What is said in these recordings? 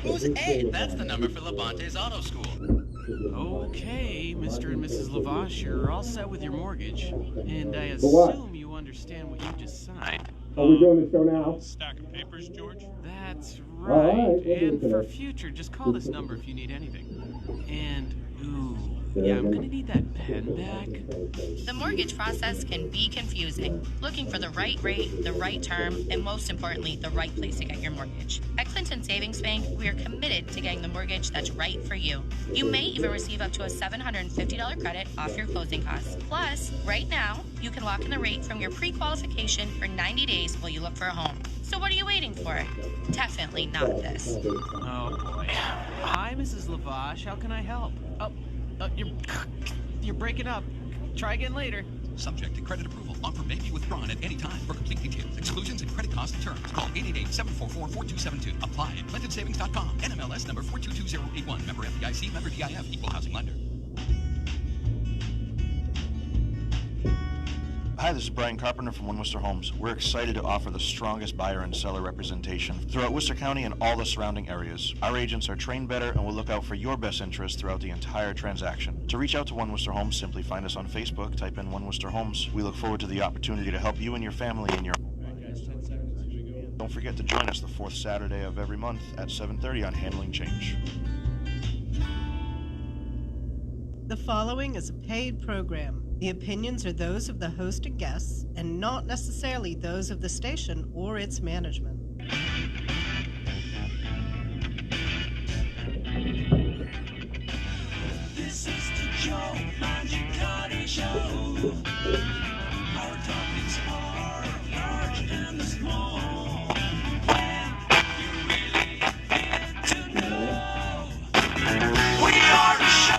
Who's Ed? That's the number for Levante's Auto School. Okay, Mr. and Mrs. Lavache, you're all set with your mortgage. And I assume you understand what you just signed. Are we doing the show now? Stack of papers, George? That's All right. right, we'll do And it for today. future, just call this number if you need anything. And, yeah, I'm gonna need that pen back. The mortgage process can be confusing. Looking for the right rate, the right term, and most importantly, the right place to get your mortgage. At Clinton Savings Bank, we are committed to getting the mortgage that's right for you. You may even receive up to a $750 credit off your closing costs. Plus, right now, you can lock in the rate from your pre-qualification for 90 days while you look for a home. So what are you waiting for? Definitely not this. Oh, boy. Hi, Mrs. Lavache. How can I help? You're breaking up. Try again later. Subject to credit approval. Offer may be withdrawn at any time. For complete details, exclusions, and credit cost and terms, call 888-744-4272. Apply at ClintonSavings.com. NMLS number 422081. Member FDIC. Member DIF. Equal housing lender. Hi, this is Brian Carpenter from Worcester Homes. We're excited to offer the strongest buyer and seller representation throughout Worcester County and all the surrounding areas. Our agents are trained better and will look out for your best interest throughout the entire transaction. To reach out to Worcester Homes, simply find us on Facebook, type in Worcester Homes. We look forward to the opportunity to help you and your family in your... Don't forget to join us the fourth Saturday of every month at 7:30 on Handling Change. The following is a paid program. The opinions are those of the host and guests, and not necessarily those of the station or its management. This is the Joe Mangicotti Show. Our topics are large and small, and you really get to know. We are the show.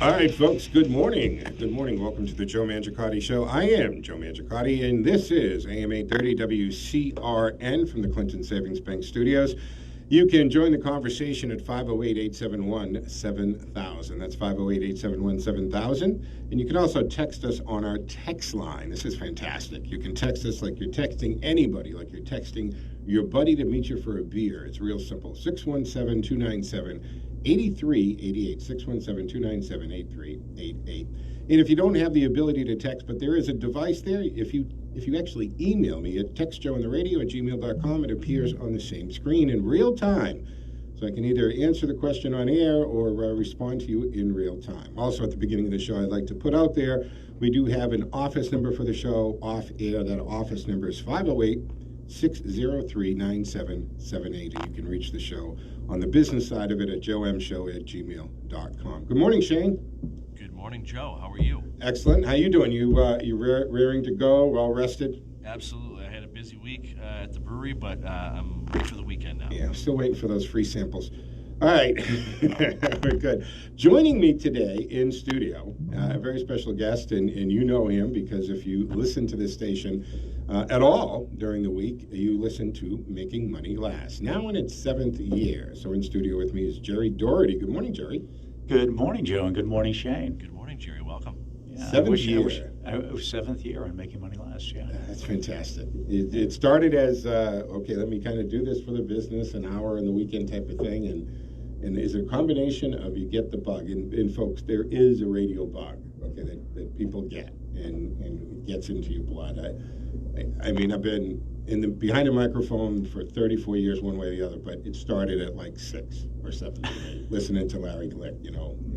All right, folks, good morning. Good morning. Welcome to the Joe Mangicotti Show. I am Joe Mangicotti, and this is AM 830 WCRN from the Clinton Savings Bank Studios. You can join the conversation at 508-871-7000. That's 508-871-7000. And you can also text us on our text line. This is fantastic. You can text us like you're texting anybody, like you're texting your buddy to meet you for a beer. It's real simple. 617-297-8388. 617-297-8388. And if you don't have the ability to text, but there is a device there, if you actually email me at textjoeintheradio@gmail.com, it appears on the same screen in real time. So I can either answer the question on air or respond to you in real time. Also, at the beginning of the show, I'd like to put out there, we do have an office number for the show off air. That office number is 508-603-9778. And you can reach the show on the business side of it at joemshow@gmail.com. Good morning, Shane. Good morning, Joe. How are you? Excellent. How you doing? You rearing to go? Well rested? Absolutely. I had a busy week at the brewery, but I'm ready for the weekend now. Yeah, I'm still waiting for those free samples. All right. Very good. Joining me today in studio, a very special guest, and you know him because if you listen to this station at all during the week, you listen to Making Money Last. Now in its 7th year. So in studio with me is Gerry Daugherty. Good morning, Gerry. Good morning, Joe, and good morning, Shane. Good morning, Jerry. Welcome. Yeah, 7th year. 7th year on Making Money Last, yeah. That's fantastic. It started as, okay, let me kind of do this for the business, an hour in the weekend type of thing, and it's a combination of you get the bug, and folks, there is a radio bug, okay, that people get, and it gets into your blood. I mean, I've been behind a microphone for 34 years, one way or the other, but it started at like 6 or 7, listening to Larry Glick,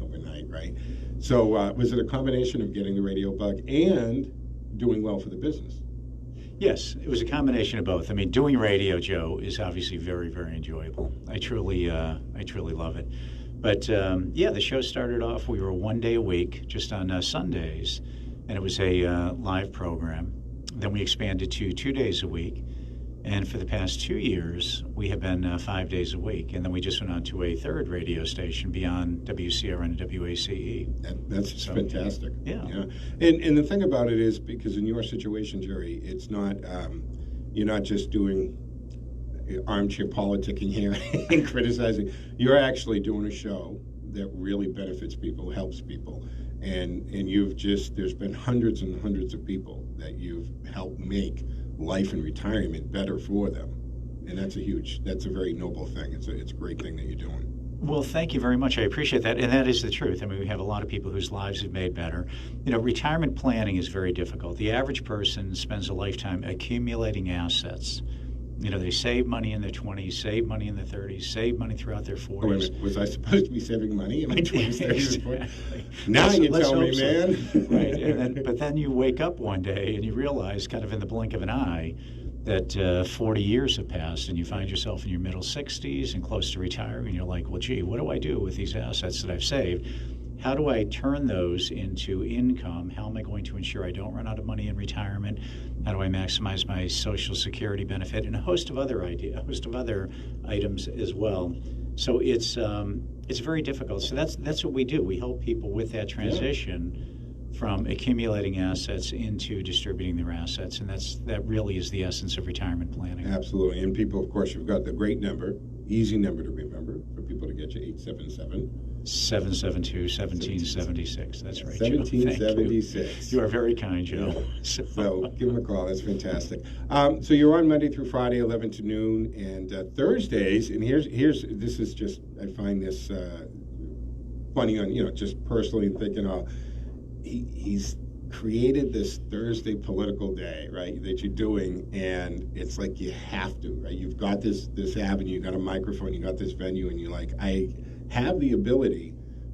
overnight, right? So was it a combination of getting the radio bug and doing well for the business? Yes, it was a combination of both. I mean, doing radio, Joe, is obviously very, very enjoyable. I truly love it. But the show started off, we were 1 day a week, just on Sundays, and it was a live program. Then we expanded to 2 days a week, and for the past 2 years, we have been 5 days a week. And then we just went on to a third radio station beyond WCRN and WACE. That's fantastic. Yeah. And the thing about it is, because in your situation, Gerry, it's not, you're not just doing armchair politicking here and criticizing. You're actually doing a show that really benefits people, helps people, and there's been hundreds and hundreds of people that you've helped make life and retirement better for them, and that's a very noble thing. It's a great thing that you're doing. Well, thank you very much. I appreciate that. And that is the truth. I mean, we have a lot of people whose lives have made better. Retirement planning is very difficult. The average person spends a lifetime accumulating assets. They save money in their 20s, save money in their 30s, save money throughout their 40s. Oh, wait a minute. Was I supposed to be saving money in my 20s, 30s, and 40s? Exactly. Now you Let's tell me, hope so. man. Right. But then you wake up one day and you realize, kind of in the blink of an eye, that 40 years have passed, and you find yourself in your middle 60s and close to retiring, and you're like, well, gee, what do I do with these assets that I've saved? How do I turn those into income? How am I going to ensure I don't run out of money in retirement? How do I maximize my Social Security benefit? And a host of other items as well. So it's very difficult. So that's what we do. We help people with that transition from accumulating assets into distributing their assets, and that really is the essence of retirement planning. Absolutely. And people, of course, you've got the great number, easy number to remember for people to get you, 877-772-1776. That's right, Joe. 1776. You are very kind, Joe. So give them a call. That's fantastic. So you're on Monday through Friday, 11 to noon, and Thursdays. And this is just, I find this funny on just personally thinking, he's created this Thursday political day, right, that you're doing, and it's like you have to, right? You've got this avenue, you got a microphone, you got this venue, and you're like, I have the ability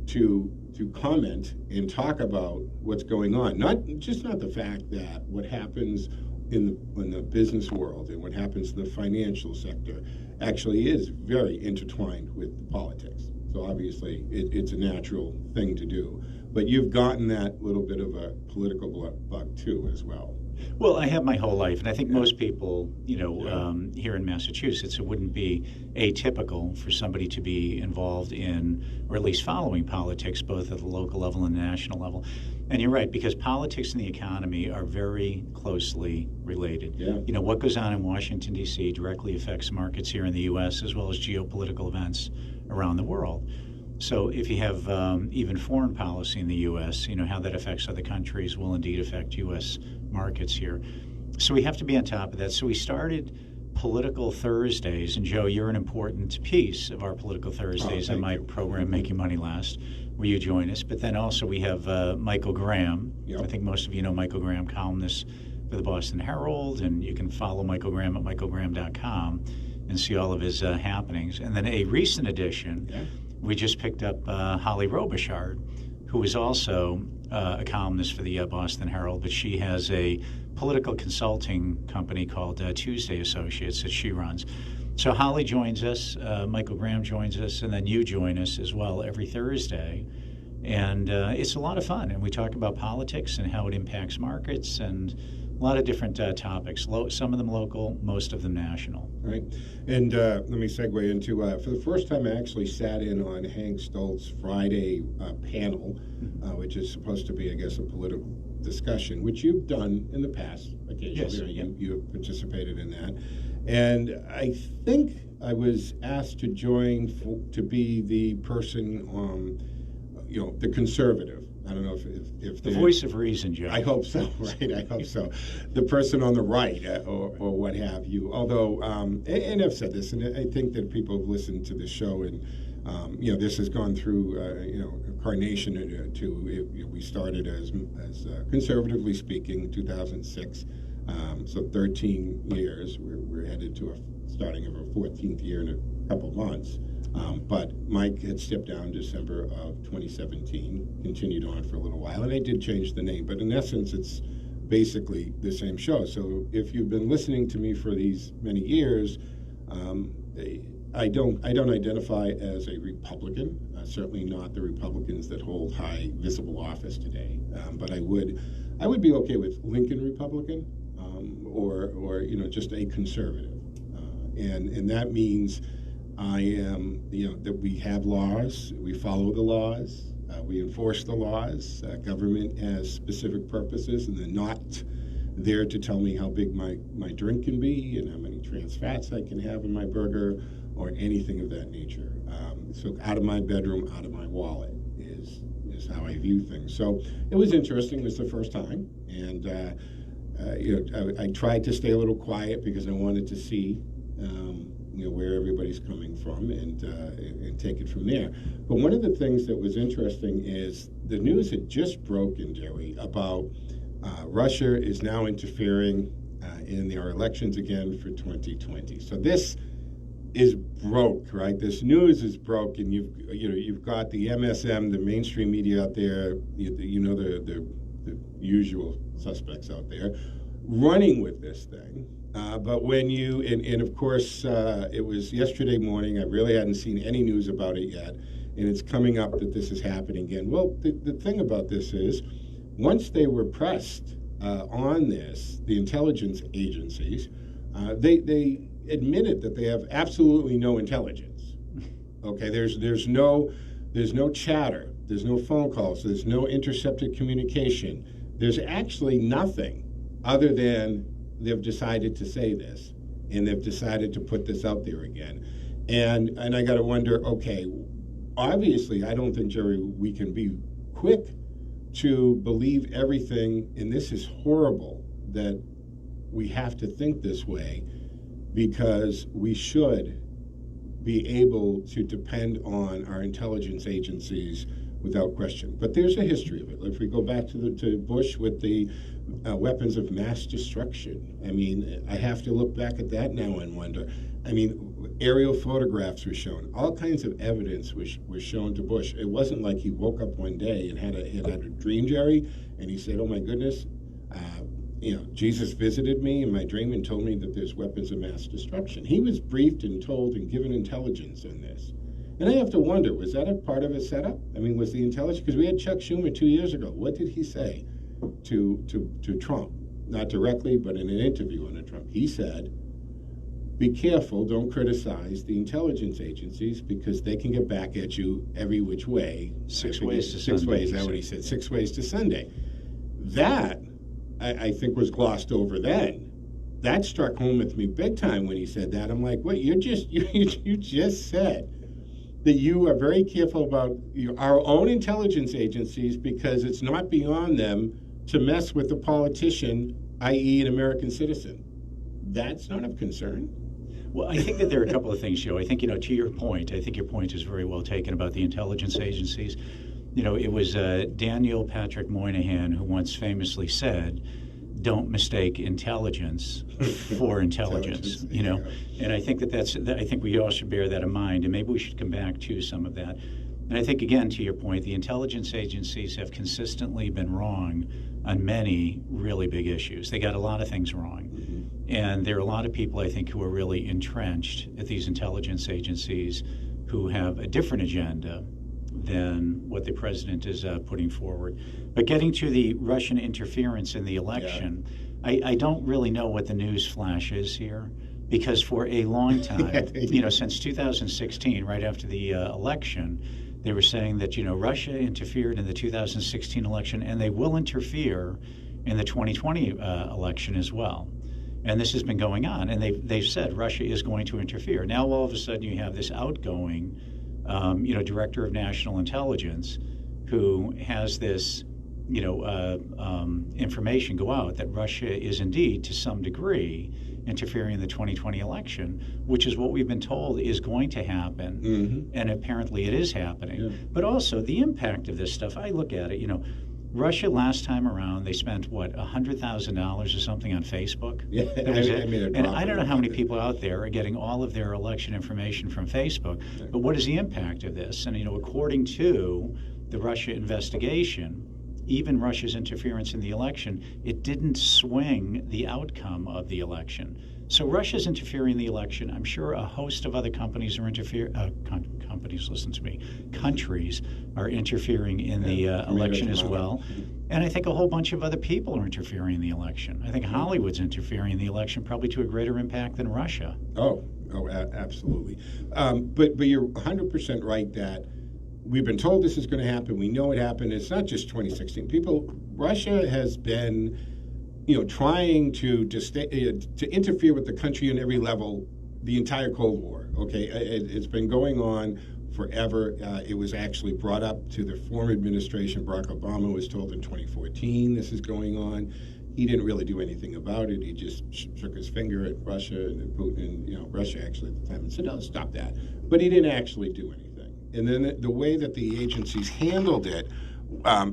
to comment and talk about what's going on. Not the fact that what happens in the business world and what happens in the financial sector actually is very intertwined with politics. So obviously it's a natural thing to do. But you've gotten that little bit of a political bug too, as well. Well, I have my whole life, and I think most people, here in Massachusetts, it wouldn't be atypical for somebody to be involved in, or at least following politics, both at the local level and the national level. And you're right, because politics and the economy are very closely related. Yeah. What goes on in Washington, D.C. directly affects markets here in the U.S. as well as geopolitical events around the world. So if you have even foreign policy in the U.S., how that affects other countries will indeed affect U.S. markets here. So we have to be on top of that. So we started Political Thursdays, and Joe, you're an important piece of our Political Thursdays on my program, Making Money Last, where you join us. But then also we have Michael Graham. Yep. I think most of you know Michael Graham, columnist for the Boston Herald, and you can follow Michael Graham at michaelgraham.com and see all of his happenings. And then a recent addition, we just picked up Holly Robichaud, who is also a columnist for the Boston Herald, but she has a political consulting company called Tuesday Associates that she runs. So Holly joins us, Michael Graham joins us, and then you join us as well every Thursday. And it's a lot of fun. And we talk about politics and how it impacts markets and a lot of different topics, some of them local, most of them national. Right. And let me segue into, for the first time, I actually sat in on Hank Stoltz's Friday panel, which is supposed to be, I guess, a political discussion, which you've done in the past occasionally. Yes. You have participated in that. And I think I was asked to join to be the person, the conservative. I don't know if the voice of reason, Joe. I hope so, right? I hope so. The person on the right, or what have you. Although, and I've said this, and I think that people have listened to the show, and this has gone through, a carnation we started as conservatively speaking, 2006. So 13 years. We're headed to starting of our 14th year in a couple of months. But Mike had stepped down December of 2017, continued on for a little while, and I did change the name. But in essence, it's basically the same show. So if you've been listening to me for these many years, I don't identify as a Republican. Certainly not the Republicans that hold high visible office today. But I would be okay with Lincoln Republican, or just a conservative, and that means I am, that we have laws, we follow the laws, we enforce the laws. Government has specific purposes, and they're not there to tell me how big my drink can be and how many trans fats I can have in my burger or anything of that nature. So out of my bedroom, out of my wallet is how I view things. So it was interesting. It was the first time. And I tried to stay a little quiet because I wanted to see where everybody's coming from and take it from there. But one of the things that was interesting is the news had just broken, Gerry, about Russia is now interfering in our elections again for 2020. So this is broke, right? This news is broke, and you've got the MSM, the mainstream media out there, the usual suspects out there, running with this thing. But when and of course, it was yesterday morning. I really hadn't seen any news about it yet, and it's coming up that this is happening again. Well, the thing about this is, once they were pressed on this, the intelligence agencies, they admitted that they have absolutely no intelligence. Okay, there's no chatter, there's no phone calls, there's no intercepted communication. There's actually nothing other than they've decided to say this, and they've decided to put this out there again. And I got to wonder, okay, obviously I don't think, Gerry, we can be quick to believe everything, and this is horrible that we have to think this way, because we should be able to depend on our intelligence agencies without question. But there's a history of it. If we go back to Bush with the weapons of mass destruction, I mean, I have to look back at that now and wonder. I mean, aerial photographs were shown. All kinds of evidence was shown to Bush. It wasn't like he woke up one day and had a dream, Gerry, and he said, "Oh my goodness, Jesus visited me in my dream and told me that there's weapons of mass destruction." He was briefed and told and given intelligence on this. And I have to wonder, was that a part of a setup? I mean, was the intelligence, because we had Chuck Schumer 2 years ago. What did he say to Trump? Not directly, but in an interview on Trump. He said, be careful, don't criticize the intelligence agencies because they can get back at you every which way. Six ways to Sunday. 6 ways, is that what he said? 6 ways to Sunday. That, I think, was glossed over then. That struck home with me big time when he said that. I'm like, wait, you just said that you are very careful about our own intelligence agencies because it's not beyond them to mess with a politician, i.e. an American citizen. That's not of concern. Well, I think that there are a couple of things, Joe. I think, to your point, I think your point is very well taken about the intelligence agencies. It was Daniel Patrick Moynihan who once famously said, don't mistake intelligence for intelligence, And I think I think we all should bear that in mind, and maybe we should come back to some of that. And I think, again, to your point, the intelligence agencies have consistently been wrong on many really big issues. They got a lot of things wrong. Mm-hmm. And there are a lot of people, I think, who are really entrenched at these intelligence agencies who have a different agenda than what the president is putting forward. But getting to the Russian interference in the election, I don't really know what the news flash is here, because for a long time, since 2016, right after the election, they were saying that, Russia interfered in the 2016 election, and they will interfere in the 2020 election as well. And this has been going on, and they've said Russia is going to interfere. Now, all of a sudden, you have this outgoing director of national intelligence who has this, information go out that Russia is indeed, to some degree, interfering in the 2020 election, which is what we've been told is going to happen. Mm-hmm. And apparently it is happening. Yeah. But also the impact of this stuff, I look at it, Russia last time around, they spent, $100,000 or something on Facebook? Yeah, and I don't know how many people out there are getting all of their election information from Facebook, but what is the impact of this? And, according to the Russia investigation, even Russia's interference in the election, it didn't swing the outcome of the election. So Russia's interfering in the election. I'm sure a host of other companies are countries, listen to me, countries are interfering in the election as well. And I think a whole bunch of other people are interfering in the election. I think Hollywood's interfering in the election probably to a greater impact than Russia. Oh, absolutely. But you're 100% right that we've been told this is going to happen. We know it happened. It's not just 2016. Russia has been trying to interfere with the country on every level the entire Cold War. Okay, it's been going on forever. It was actually brought up to the former administration. Barack Obama was told in 2014 this is going on. He didn't really do anything about it. He just shook his finger at Russia and Putin, Russia actually at the time, and said, no, stop that. But he didn't actually do anything. And then the way that the agencies handled it,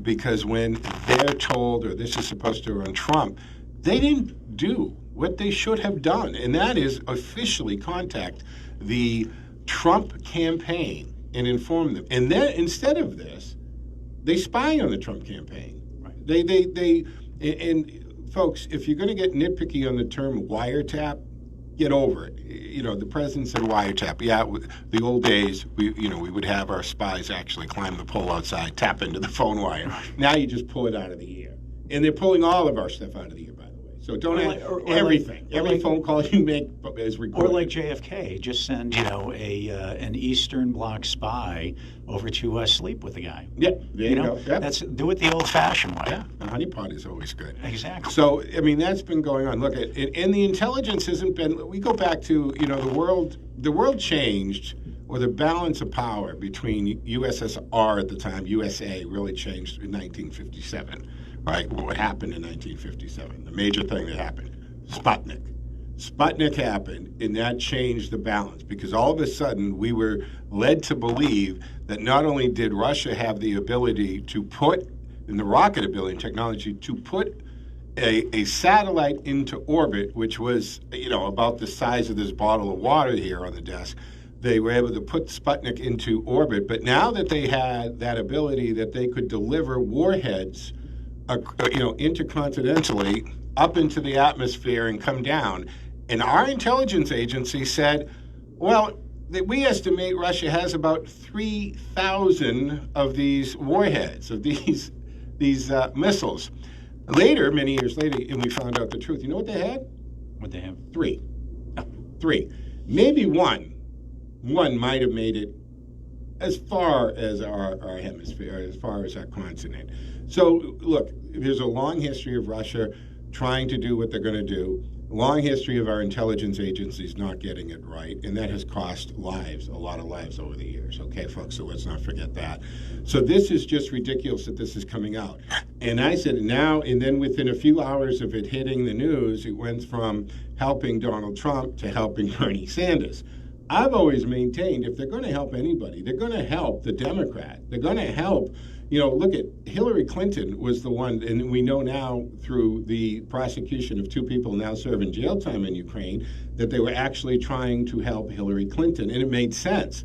because when they're told, or this is supposed to run Trump, they didn't do what they should have done, and that is officially contact the Trump campaign and inform them. And then instead of this, they spy on the Trump campaign. Right. And folks, if you're going to get nitpicky on the term wiretap, get over it. The president said wiretap. Yeah, the old days, we would have our spies actually climb the pole outside, tap into the phone wire. Now you just pull it out of the air. And they're pulling all of our stuff out of the air, by the way. So don't everything. Every phone call you make is recorded. Or like JFK, just send an Eastern Bloc spy over to sleep with the guy. Yeah, there you go. Yep. Do it the old-fashioned way. Yeah, the honeypot is always good. Exactly. So that's been going on. Look, and the intelligence hasn't been. We go back to the world changed, or the balance of power between USSR at the time, USA, really changed in 1957. Right, what happened in 1957? The major thing that happened, Sputnik happened, and that changed the balance, because all of a sudden we were led to believe that not only did Russia have the ability to put, in the rocket ability and technology, to put a satellite into orbit, which was about the size of this bottle of water here on the desk. They were able to put Sputnik into orbit, but now that they had that ability that they could deliver warheads intercontinentally up into the atmosphere and come down. And our intelligence agency said, well, we estimate Russia has about 3,000 of these warheads, of these missiles. Later, many years later, and we found out the truth. You know what they had? What they have? 3. 3. Maybe one might have made it as far as our hemisphere, as far as our continent. So, look, there's a long history of Russia trying to do what they're going to do, long history of our intelligence agencies not getting it right, and that has cost lives, a lot of lives over the years. Okay, folks, so let's not forget that. So this is just ridiculous that this is coming out. And I said now, and then within a few hours of it hitting the news, it went from helping Donald Trump to helping Bernie Sanders. I've always maintained if they're going to help anybody, they're going to help the Democrat. They're going to help, look at Hillary Clinton was the one, and we know now through the prosecution of 2 people now serving jail time in Ukraine that they were actually trying to help Hillary Clinton, and it made sense.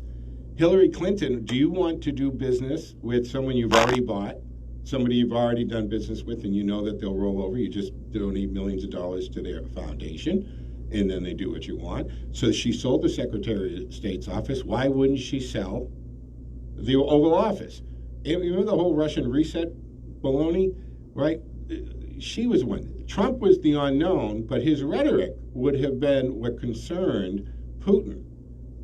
Hillary Clinton, do you want to do business with someone you've already bought, somebody you've already done business with, and you know that they'll roll over? You just donate millions of dollars to their foundation, and then they do what you want. So she sold the Secretary of State's office. Why wouldn't she sell the Oval Office? You remember the whole Russian reset baloney, right? She was one. Trump was the unknown, but his rhetoric would have been what concerned Putin.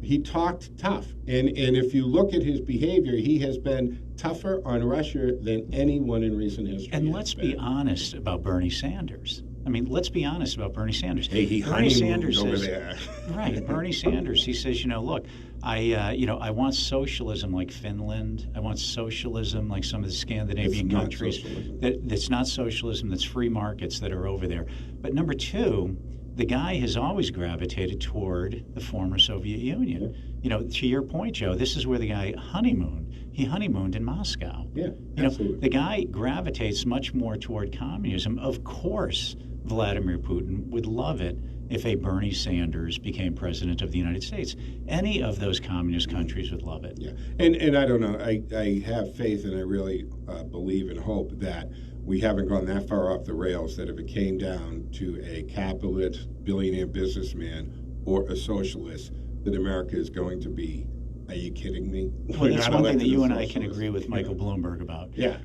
He talked tough. And if you look at his behavior, he has been tougher on Russia than anyone in recent history. And let's be honest about Bernie Sanders. Let's be honest about Bernie Sanders. Hey, Bernie Sanders over says, there. Right, Bernie Sanders, he says, look, I want socialism like Finland. I want socialism like some of the Scandinavian countries. That's not socialism, that's free markets that are over there. But number 2, the guy has always gravitated toward the former Soviet Union. Yeah. To your point, Joe, this is where the guy honeymooned. He honeymooned in Moscow. Yeah, absolutely. The guy gravitates much more toward communism. Of course, Vladimir Putin would love it if a Bernie Sanders became president of the United States. Any of those communist countries would love it. Yeah, and I don't know. I have faith, and I really believe and hope that we haven't gone that far off the rails, that if it came down to a capitalist billionaire businessman or a socialist, that America is going to be, are you kidding me? Well, that's one thing that you and I can agree with Michael Bloomberg about. Yeah,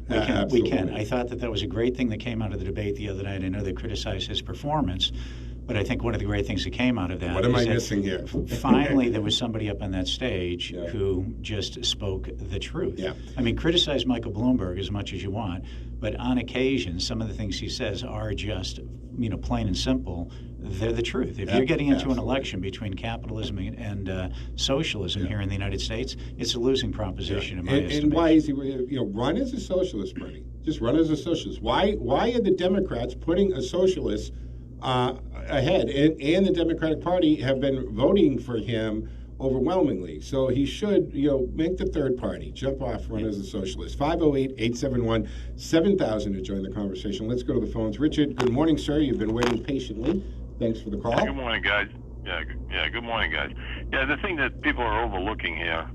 we can. I thought that was a great thing that came out of the debate the other night. I know they criticized his performance, but I think one of the great things that came out of that What am I missing here? Finally, there was somebody up on that stage who just spoke the truth. Yeah. Criticize Michael Bloomberg as much as you want, but on occasion, some of the things he says are just plain and simple, they're the truth. If you're getting into an election between capitalism and socialism here in the United States, it's a losing proposition in my estimation. And why is he? Run as a socialist, Bernie. Just run as a socialist. Why are the Democrats putting a socialist ahead? And the Democratic Party have been voting for him overwhelmingly. So he should, make the third party, jump off, run as a socialist. 508-871-7000 to join the conversation. Let's go to the phones. Richard, good morning, sir. You've been waiting patiently. Thanks for the call. Good morning, guys. Good morning, guys. Yeah, the thing that people are overlooking here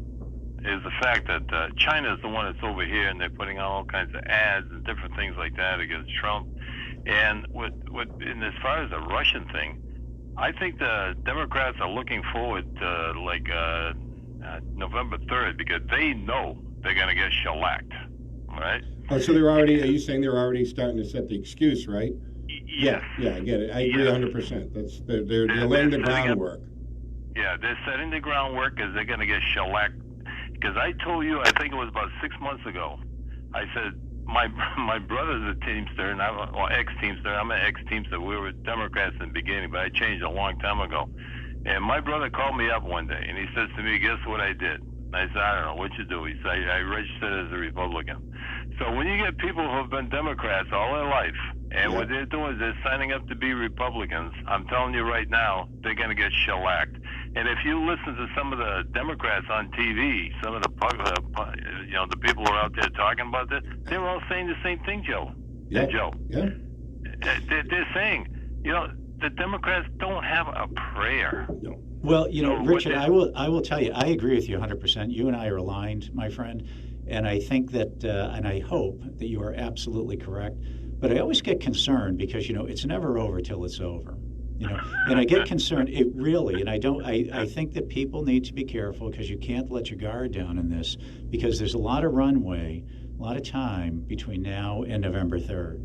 is the fact that China is the one that's over here, and they're putting out all kinds of ads and different things like that against Trump. And and as far as the Russian thing, I think the Democrats are looking forward to November 3rd because they know they're going to get shellacked, right? Oh, so are you saying they're already starting to set the excuse, right? Yes. Yeah, I get it. I agree 100%. They're laying the groundwork. They're setting the groundwork because they're going to get shellacked. Because I told you, I think it was about 6 months ago, I said, my brother's a Teamster, and ex-Teamster. I'm an ex-Teamster. We were Democrats in the beginning, but I changed a long time ago. And my brother called me up one day, and he says to me, guess what I did? And I said, I don't know. What'd you do? He said, I registered as a Republican. So when you get people who have been Democrats all their life, and what they're doing is they're signing up to be Republicans, I'm telling you right now, they're going to get shellacked. And if you listen to some of the Democrats on TV, some of the the people who are out there talking about this, they're all saying the same thing, Joe. Yeah. Joe. Yeah. They're saying, the Democrats don't have a prayer. No. Well, Richard, I will tell you, I agree with you 100%. You and I are aligned, my friend, and I think that, and I hope that you are absolutely correct. But I always get concerned because it's never over till it's over. And I get concerned. It really, and I think that people need to be careful because you can't let your guard down in this because there's a lot of runway, a lot of time between now and November 3rd.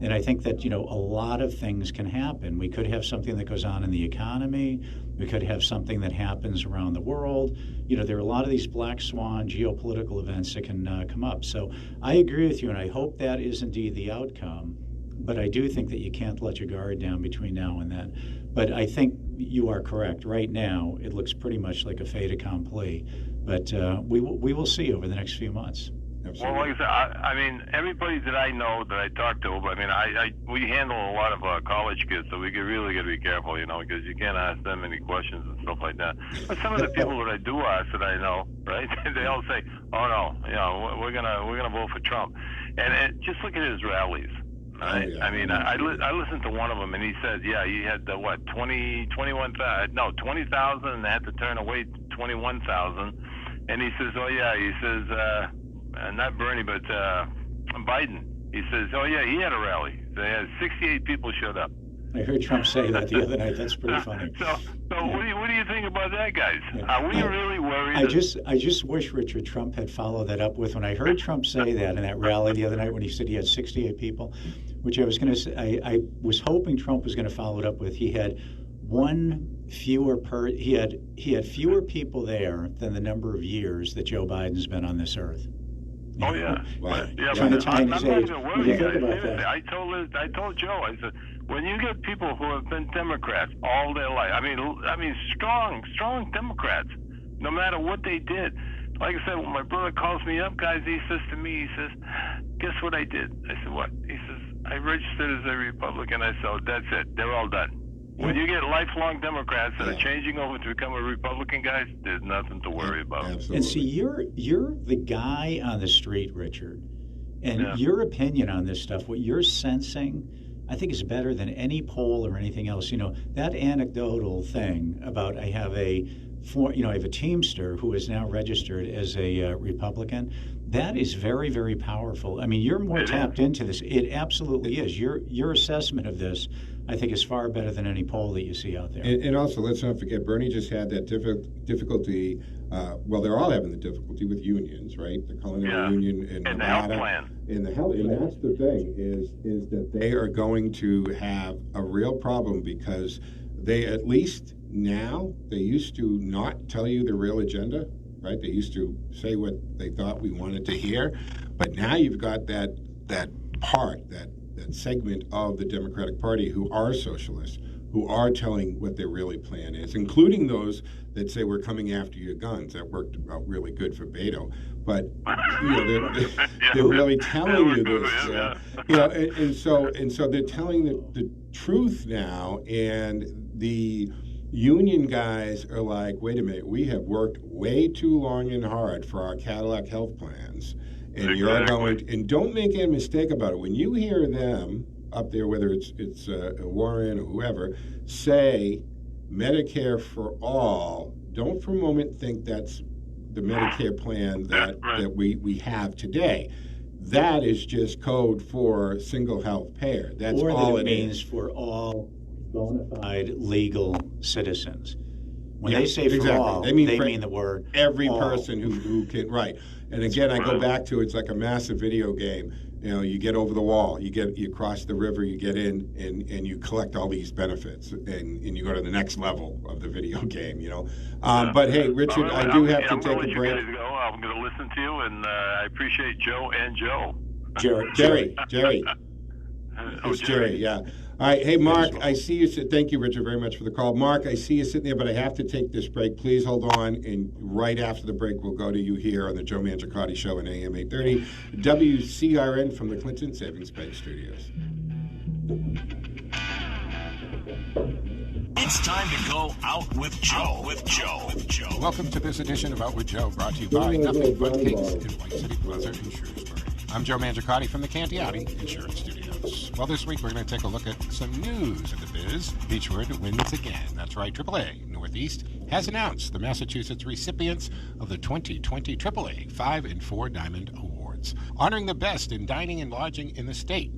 And I think that, a lot of things can happen. We could have something that goes on in the economy. We could have something that happens around the world. There are a lot of these black swan geopolitical events that can come up. So I agree with you, and I hope that is indeed the outcome. But I do think that you can't let your guard down between now and then. But I think you are correct. Right now, it looks pretty much like a fait accompli. But we will see over the next few months. Absolutely. Well, like I said, I mean, everybody that I know that I talk to, we handle a lot of college kids, so we really got to be careful, because you can't ask them any questions and stuff like that. But some of the people that I do ask that I know, right, they all say, "Oh no, we're gonna vote for Trump," and just look at his rallies. Right? Oh, yeah. I mean, I listened to one of them, and he said, he had 20,000, and they had to turn away 21,000. And he says, not Bernie, but Biden. He says, he had a rally. They had 68 people showed up. I heard Trump say that the other night. That's pretty funny. So what do you think about that, guys? Yeah. Are we really worried? I just wish Richard Trump had followed that up with when I heard Trump say that in that rally the other night when he said he had 68 people, which I was going to say. I was hoping Trump was going to follow it up with he had fewer people there than the number of years that Joe Biden's been on this earth. Oh yeah, wow. Trying to tie in his age. I'm not even worried, guys. I told Joe. I said, when you get people who have been Democrats all their life, I mean, strong Democrats, no matter what they did. Like I said, when my brother calls me up, guys, he says to me, guess what I did? I said, what? He says, I registered as a Republican. I said, that's it. They're all done. When you get lifelong Democrats that are changing over to become a Republican, guys, there's nothing to worry about. Absolutely. And see, you're the guy on the street, Richard, and your opinion on this stuff, what you're sensing, I think is better than any poll or anything else. That anecdotal thing about I have a Teamster who is now registered as a Republican. That is very, very powerful. I mean, you're more tapped into this. It absolutely is. Your assessment of this, I think, is far better than any poll that you see out there. And also, let's not forget, Bernie just had that difficulty. They're all having the difficulty with unions, right? The culinary union in and Nevada. the health plan. And that's the thing is that they are going to have a real problem because they, at least now, they used to not tell you the real agenda, right? They used to say what they thought we wanted to hear, but now you've got that part, that that segment of the Democratic Party who are socialists, who are telling what their really plan is, including those that say we're coming after your guns. That worked out really good for Beto. But they're really telling you this. And so they're telling the truth now, and the union guys are like, wait a minute, we have worked way too long and hard for our Cadillac health plans. And you're going, and don't make any mistake about it. When you hear them up there, whether it's Warren or whoever, say Medicare for all, don't for a moment think that's the Medicare plan that we have today. That is just code for single health payer. That's or all that it means is. For all bona fide legal citizens. When they say for exactly. all, they mean the word every all. person who can, right. And again, I go back to, it's like a massive video game. You know, you get over the wall, you cross the river, you get in, and you collect all these benefits, and you go to the next level of the video game, you know. But hey, Richard, Right, I do have to I'm take gonna a let break. You guys go. I'm going to listen to you, and I appreciate Joe and Joe. Jerry. Oh, It's Jerry, yeah. All right, hey, Mark, I see you. Thank you, Richard, very much for the call. Mark, I see you sitting there, but I have to take this break. Please hold on, and right after the break, we'll go to you here on the Joe Mangiacotti Show in AM 830, WCRN from the Clinton Savings Bank Studios. It's time to go out with Joe. Welcome to this edition of Out with Joe, brought to you by Nothing But Cakes in White City Plaza in Shrewsbury. I'm Joe Mangiacotti from the Cantiati Insurance Studios. Well, this week we're going to take a look at some news in the biz. Beechwood wins again. That's right, AAA Northeast has announced the Massachusetts recipients of the 2020 AAA 5 and 4 Diamond Awards, honoring the best in dining and lodging in the state.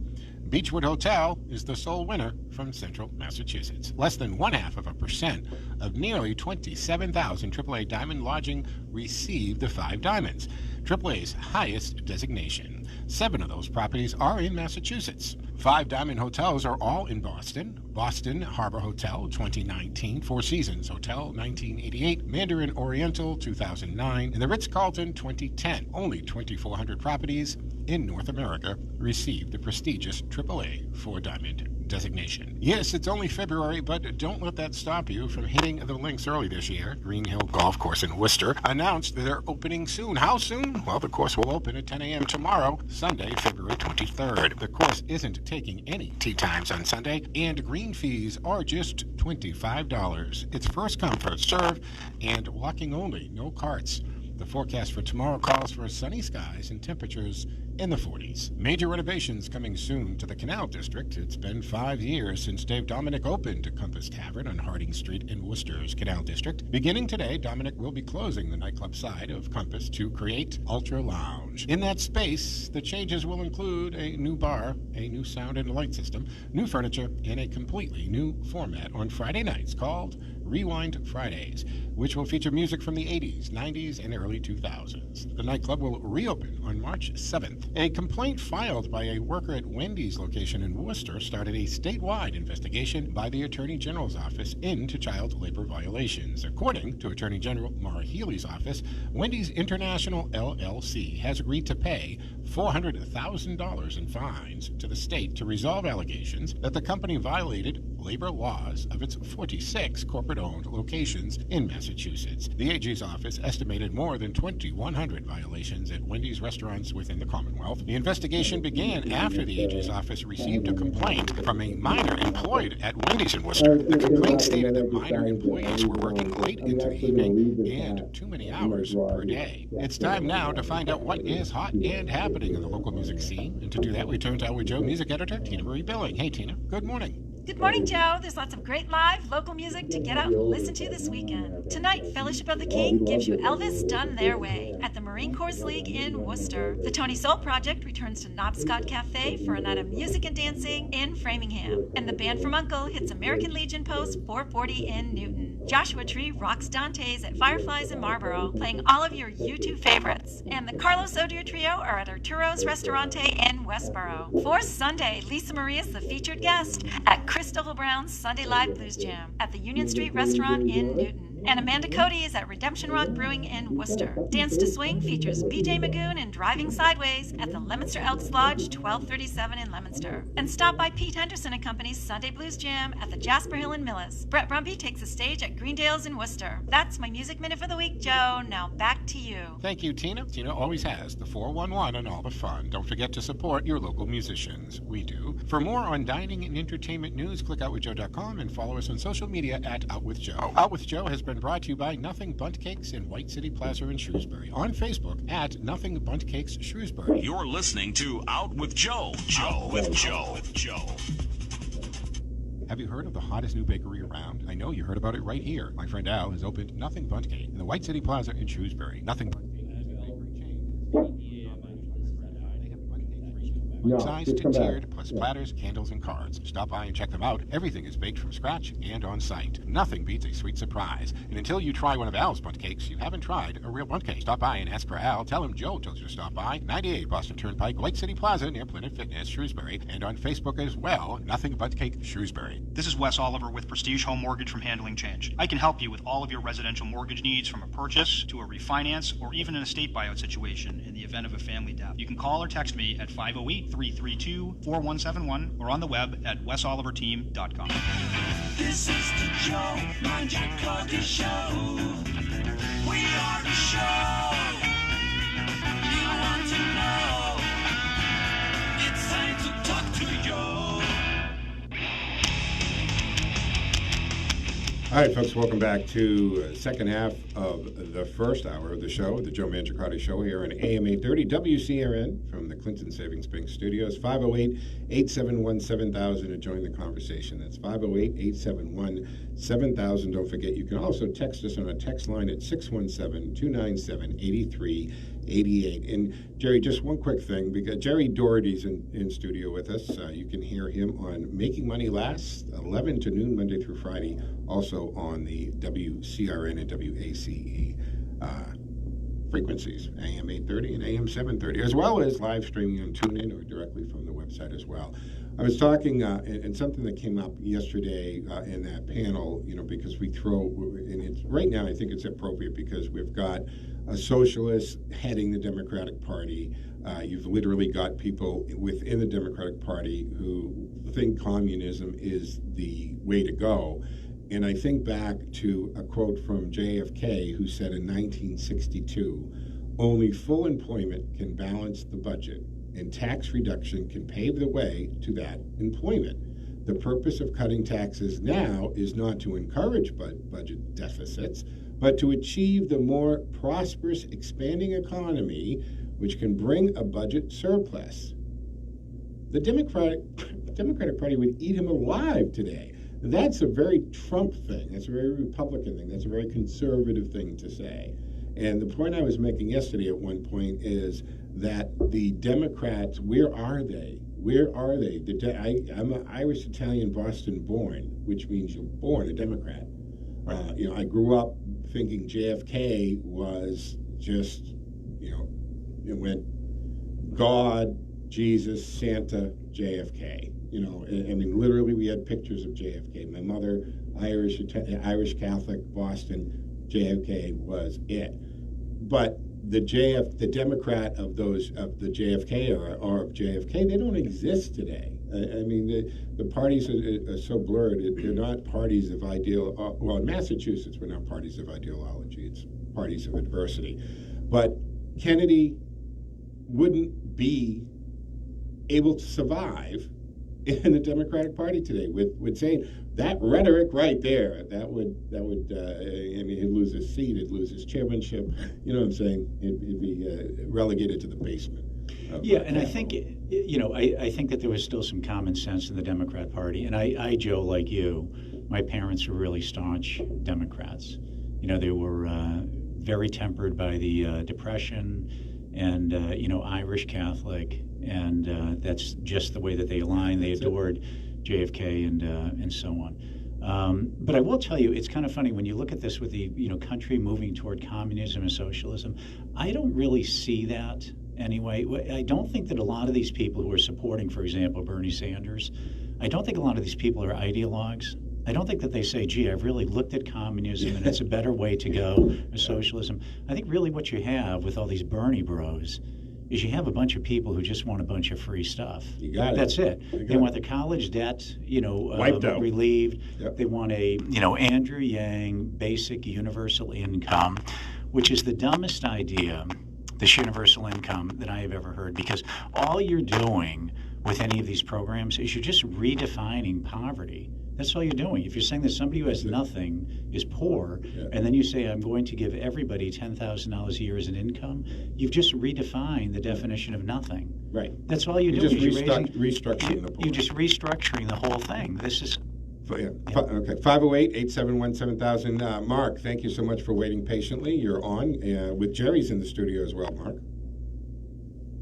Beechwood Hotel is the sole winner from Central Massachusetts. Less than 0.5% of nearly 27,000 AAA Diamond lodging received the 5 diamonds, AAA's highest designation. 7 of those properties are in Massachusetts. 5 Diamond hotels are all in Boston. Boston Harbor Hotel, 2019. Four Seasons Hotel, 1988. Mandarin Oriental, 2009. And the Ritz-Carlton, 2010. Only 2,400 properties in North America received the prestigious AAA 4-Diamond designation. Yes, it's only February, but don't let that stop you from hitting the links early this year. Green Hill Golf Course in Worcester announced they're opening soon. How soon? Well, the course will open at 10 a.m. tomorrow, Sunday, February 23rd. The course isn't taking any tee times on Sunday, and green fees are just $25. It's first come, first serve, and walking only, no carts. The forecast for tomorrow calls for sunny skies and temperatures in the 40s. Major renovations coming soon to the Canal District. It's been 5 years since Dave Dominic opened Compass Tavern on Harding Street in Worcester's Canal District. Beginning today, Dominic will be closing the nightclub side of Compass to create Ultra Lounge. In that space, the changes will include a new bar, a new sound and light system, new furniture, and a completely new format on Friday nights called Rewind Fridays, which will feature music from the 80s, 90s, and early 2000s. The nightclub will reopen on March 7th. A complaint filed by a worker at Wendy's location in Worcester started a statewide investigation by the Attorney General's office into child labor violations. According to Attorney General Maura Healey's office, Wendy's International LLC has agreed to pay $400,000 in fines to the state to resolve allegations that the company violated labor laws of its 46 corporate-owned locations in Massachusetts. The AG's office estimated more than 2,100 violations at Wendy's restaurants within the Commonwealth. The investigation began after the AG's office received a complaint from a minor employed at Wendy's in Worcester. The complaint stated that minor employees were working late into the evening and too many hours per day. It's time now to find out what is hot and happening in the local music scene. And to do that, we turn to our Joe music editor, Tina Marie Billing. Hey, Tina. Good morning. Good morning, Joe. There's lots of great live local music to get out and listen to this weekend. Tonight, Fellowship of the King gives you Elvis done their way at the Marine Corps League in Worcester. The Tony Soul Project returns to Knobscott Cafe for a night of music and dancing in Framingham. And the band from Uncle hits American Legion Post 440 in Newton. Joshua Tree rocks Dante's at Fireflies in Marlborough, playing all of your U2 favorites. And the Carlos Odier Trio are at Arturo's Restaurante in Westboro. For Sunday, Lisa Marie is the featured guest at Chris Brown's Sunday Live Blues Jam at the Union Street Restaurant in Newton. And Amanda Cody is at Redemption Rock Brewing in Worcester. Dance to Swing features BJ Magoon and Driving Sideways at the Leominster Elks Lodge, 1237 in Leominster. And stop by Pete Henderson and Company's Sunday Blues Jam at the Jasper Hill in Millis. Brett Brumby takes the stage at Greendale's in Worcester. That's my Music Minute for the week, Joe. Now back to you. Thank you, Tina. Tina always has the 411 and all the fun. Don't forget to support your local musicians. We do. For more on dining and entertainment news, click outwithjoe.com and follow us on social media at OutWithJoe. Out with Joe has been brought to you by Nothing Bundt Cakes in White City Plaza in Shrewsbury. On Facebook at Nothing Bundt Cakes Shrewsbury. You're listening to Out with Joe. Joe with Joe. Have you heard of the hottest new bakery around? I know you heard about it right here. My friend Al has opened Nothing Bundt Cake in the White City Plaza in Shrewsbury. Nothing Bundt Cake is a bakery chain. They have Bundt Cakes sized to tiered, plus platters, candles, and cards. Stop by and check them out. Everything is baked from scratch and on site. Nothing beats a sweet surprise. And until you try one of Al's Bundt Cakes, you haven't tried a real Bundt Cake. Stop by and ask for Al. Tell him Joe told you to stop by. 98 Boston Turnpike, White City Plaza near Planet Fitness, Shrewsbury. And on Facebook as well, Nothing Bundt Cake Shrewsbury. This is Wes Oliver with Prestige Home Mortgage from Handling Change. I can help you with all of your residential mortgage needs, from a purchase to a refinance or even an estate buyout situation in the event of a family death. You can call or text me at 508-332-4171 or on the web at wesoliverteam.com. This is the Joe Mangiacotti Show. We are the show you want to know. It's time to talk to you. All right, folks, welcome back to the second half of the first hour of the show, the Joe Mangiacotti Show here on AM 830 WCRN from the Clinton Savings Bank Studios. 508-871-7000 to join the conversation. That's 508-871-7000. Don't forget, you can also text us on a text line at 617-297-8388. And, Gerry, just one quick thing, because Gerry Daugherty's in studio with us. You can hear him on Making Money Last, 11 to noon, Monday through Friday, also on the WCRN and WACE frequencies, AM 830 and AM 730, as well as live streaming on TuneIn or directly from the website as well. I was talking, and something that came up yesterday in that panel, because we throw, and it's right now I think it's appropriate because we've got a socialist heading the Democratic Party. You've literally got people within the Democratic Party who think communism is the way to go. And I think back to a quote from JFK, who said in 1962, "Only full employment can balance the budget, and tax reduction can pave the way to that employment. The purpose of cutting taxes now is not to encourage budget deficits, but to achieve the more prosperous, expanding economy, which can bring a budget surplus." The Democratic Party would eat him alive today. That's a very Trump thing. That's a very Republican thing. That's a very conservative thing to say. And the point I was making yesterday at one point is that the Democrats, where are they? Where are they? I'm an Irish Italian Boston born, which means you're born a Democrat. I grew up thinking JFK was just, it went God, Jesus, Santa, JFK. Literally we had pictures of JFK. My mother, Irish Catholic, Boston, JFK was it. But the Democrat of the JFK or of JFK, they don't exist today. The parties are so blurred. They're not parties of ideal. Well, in Massachusetts, we're not parties of ideology. It's parties of adversity. But Kennedy wouldn't be able to survive in the Democratic Party today with saying that rhetoric right there. That would he'd lose his seat, he'd lose his chairmanship. You know what I'm saying? He'd be relegated to the basement. And I think I think that there was still some common sense in the Democrat Party. And I Joe, like you, my parents were really staunch Democrats. They were very tempered by the Depression, and Irish Catholic. And that's just the way that they aligned. They adored JFK and so on. But I will tell you, it's kind of funny when you look at this with the country moving toward communism and socialism. I don't really see that anyway. I don't think that a lot of these people who are supporting, for example, Bernie Sanders, I don't think a lot of these people are ideologues. I don't think that they say, gee, I've really looked at communism and it's a better way to go, or socialism. I think really what you have with all these Bernie bros is you have a bunch of people who just want a bunch of free stuff. You got it. That's it. They want the college debt, Wiped out. relieved. Yep. They want a, Andrew Yang basic universal income, which is the dumbest idea, this universal income, that I have ever heard, because all you're doing with any of these programs is you're just redefining poverty. That's all you're doing. If you're saying that somebody who has nothing is poor, and then you say, I'm going to give everybody $10,000 a year as an income, you've just redefined the definition of nothing. Right. That's all you're You're doing. just restructuring the poor. You're just restructuring the whole thing. This is... Okay, 508-871-7000. Mark, thank you so much for waiting patiently. You're on with Gerry's in the studio as well, Mark.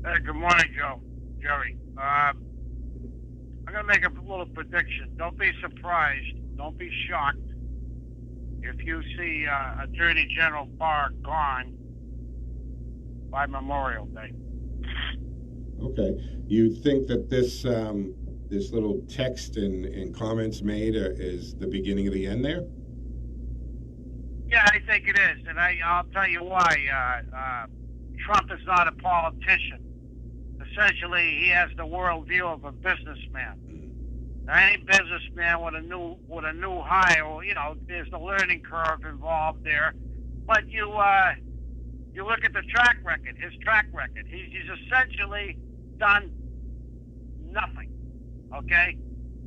Hey, good morning, Joe. Gerry. I'm going to make a little prediction. Don't be surprised. Don't be shocked if you see Attorney General Barr gone by Memorial Day. Okay. You think that this this little text and comments made is the beginning of the end there? Yeah, I think it is. And I'll tell you why. Trump is not a politician. Essentially, he has the worldview of a businessman. Now, any businessman with a new hire, there's the learning curve involved there. But you look at the track record, his track record. He's essentially done nothing. Okay,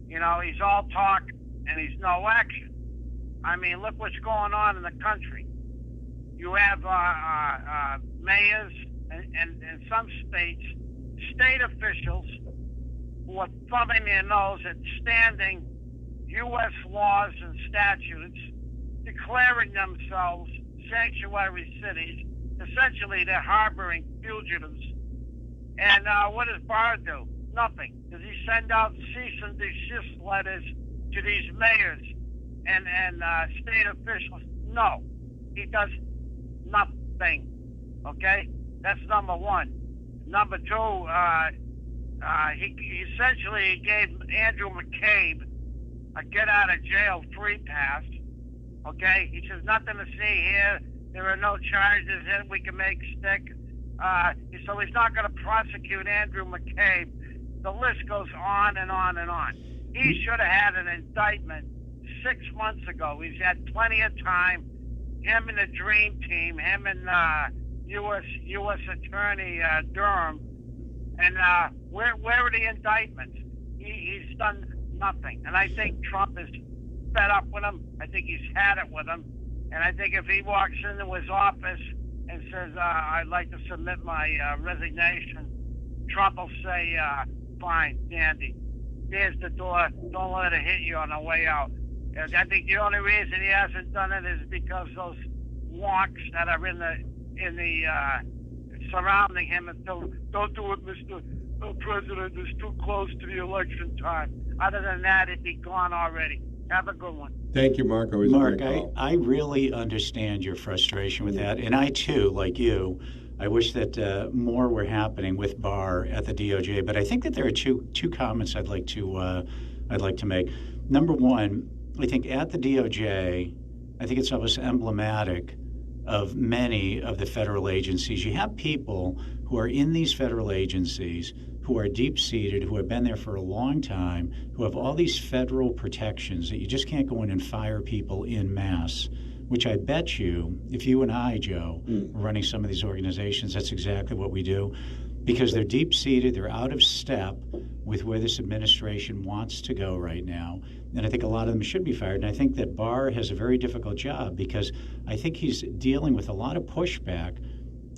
he's all talk and he's no action. I mean, look what's going on in the country. You have mayors and in some states, state officials who are thumbing their nose at standing U.S. laws and statutes, declaring themselves sanctuary cities. Essentially, they're harboring fugitives. And what does Barr do? Nothing. Does he send out cease and desist letters to these mayors and state officials? No. He does nothing. Okay? That's number one. Number two, he essentially gave Andrew McCabe a get-out-of-jail-free pass. Okay? He says, nothing to see here. There are no charges that we can make stick. So he's not going to prosecute Andrew McCabe. The list goes on and on and on. He should have had an indictment 6 months ago. He's had plenty of time. Him and the Dream Team, him and U.S. Attorney Durham. And where are the indictments? He's done nothing. And I think Trump is fed up with him. I think he's had it with him. And I think if he walks into his office and says, I'd like to submit my resignation, Trump will say, fine, dandy. There's the door. Don't let it hit you on the way out. And I think the only reason he hasn't done it is because those wonks that are in the surrounding him and don't do it, Mr. President. It's too close to the election time. Other than that, it'd be gone already. Have a good one. Thank you, Mark. Always Mark, a great call. I really understand your frustration with that, and I too, like you, I wish that more were happening with Barr at the DOJ. But I think that there are two comments I'd like to make. Number one, I think at the DOJ, I think it's almost emblematic of many of the federal agencies. You have people who are in these federal agencies who are deep-seated, who have been there for a long time, who have all these federal protections that you just can't go in and fire people en masse, which I bet you, if you and I, Joe, were running some of these organizations, that's exactly what we do, because they're deep-seated, they're out of step with where this administration wants to go right now. And I think a lot of them should be fired. And I think that Barr has a very difficult job because I think he's dealing with a lot of pushback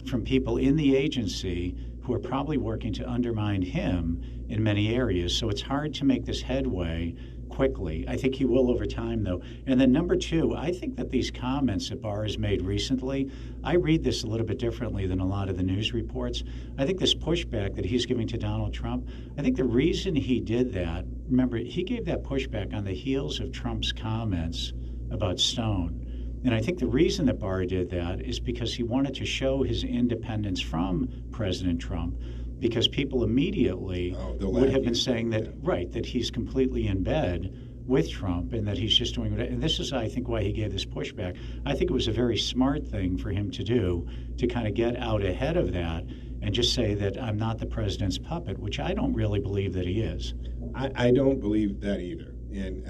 from people in the agency who are probably working to undermine him in many areas. So it's hard to make this headway quickly. I think he will over time, though. And then number two, I think that these comments that Barr has made recently, I read this a little bit differently than a lot of the news reports. I think this pushback that he's giving to Donald Trump, I think the reason he did that, remember, he gave that pushback on the heels of Trump's comments about Stone. And I think the reason that Barr did that is because he wanted to show his independence from President Trump, because people immediately would have been saying that, right, that he's completely in bed with Trump, and that he's just doing what. And this is, I think, why he gave this pushback. I think it was a very smart thing for him to do, to kind of get out ahead of that and just say that I'm not the president's puppet, which I don't really believe that he is. I don't believe that either. And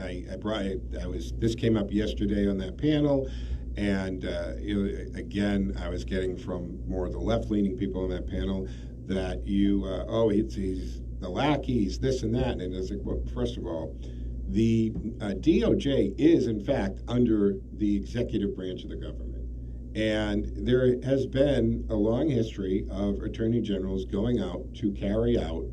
this came up yesterday on that panel, and again, I was getting from more of the left-leaning people on that panel that he's the lackey, he's this and that. And it's like, well, first of all, the DOJ is, in fact, under the executive branch of the government. And there has been a long history of attorney generals going out to carry out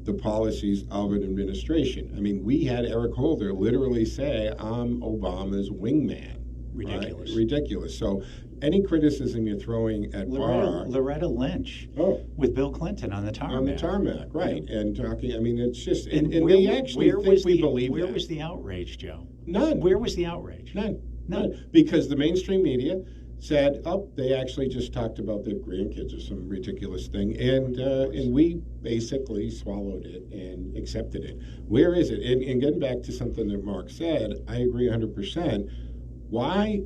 the policies of an administration. I mean, we had Eric Holder literally say, I'm Obama's wingman. Ridiculous. Right? Ridiculous. So any criticism you're throwing at Loretta Lynch with Bill Clinton on the tarmac. On the tarmac, right. Yeah. And talking, I mean, it's just, and where, they actually think we believe Where that. was the outrage, Joe? None. Where was the outrage? None. Because the mainstream media said, they actually just talked about their grandkids or some ridiculous thing, and we basically swallowed it and accepted it. Where is it? And getting back to something that Mark said, I agree 100%. Why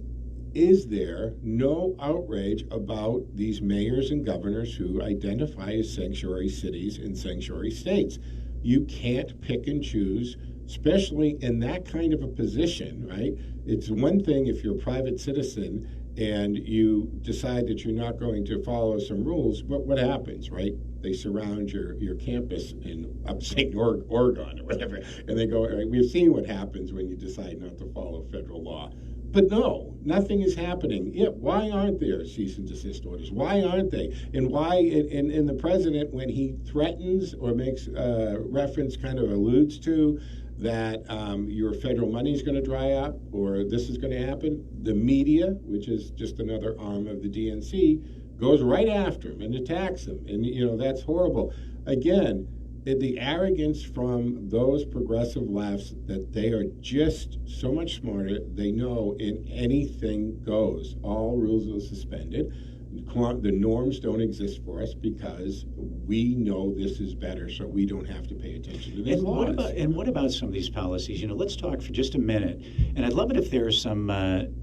is there no outrage about these mayors and governors who identify as sanctuary cities and sanctuary states? You can't pick and choose, especially in that kind of a position, right? It's one thing if you're a private citizen and you decide that you're not going to follow some rules, but what happens, right? They surround your campus in upstate Oregon or whatever, and they go, right, we've seen what happens when you decide not to follow federal law. But no, nothing is happening. Yeah, why aren't there cease and desist orders? Why aren't they? And why, in the president, when he threatens or makes reference, kind of alludes to that your federal money is going to dry up or this is going to happen, the media, which is just another arm of the DNC, goes right after him and attacks him. And, that's horrible. Again, the arrogance from those progressive lefts that they are just so much smarter. They know anything goes. All rules are suspended. The norms don't exist for us because we know this is better, so we don't have to pay attention to these laws. What about some of these policies? Let's talk for just a minute. And I'd love it if there are some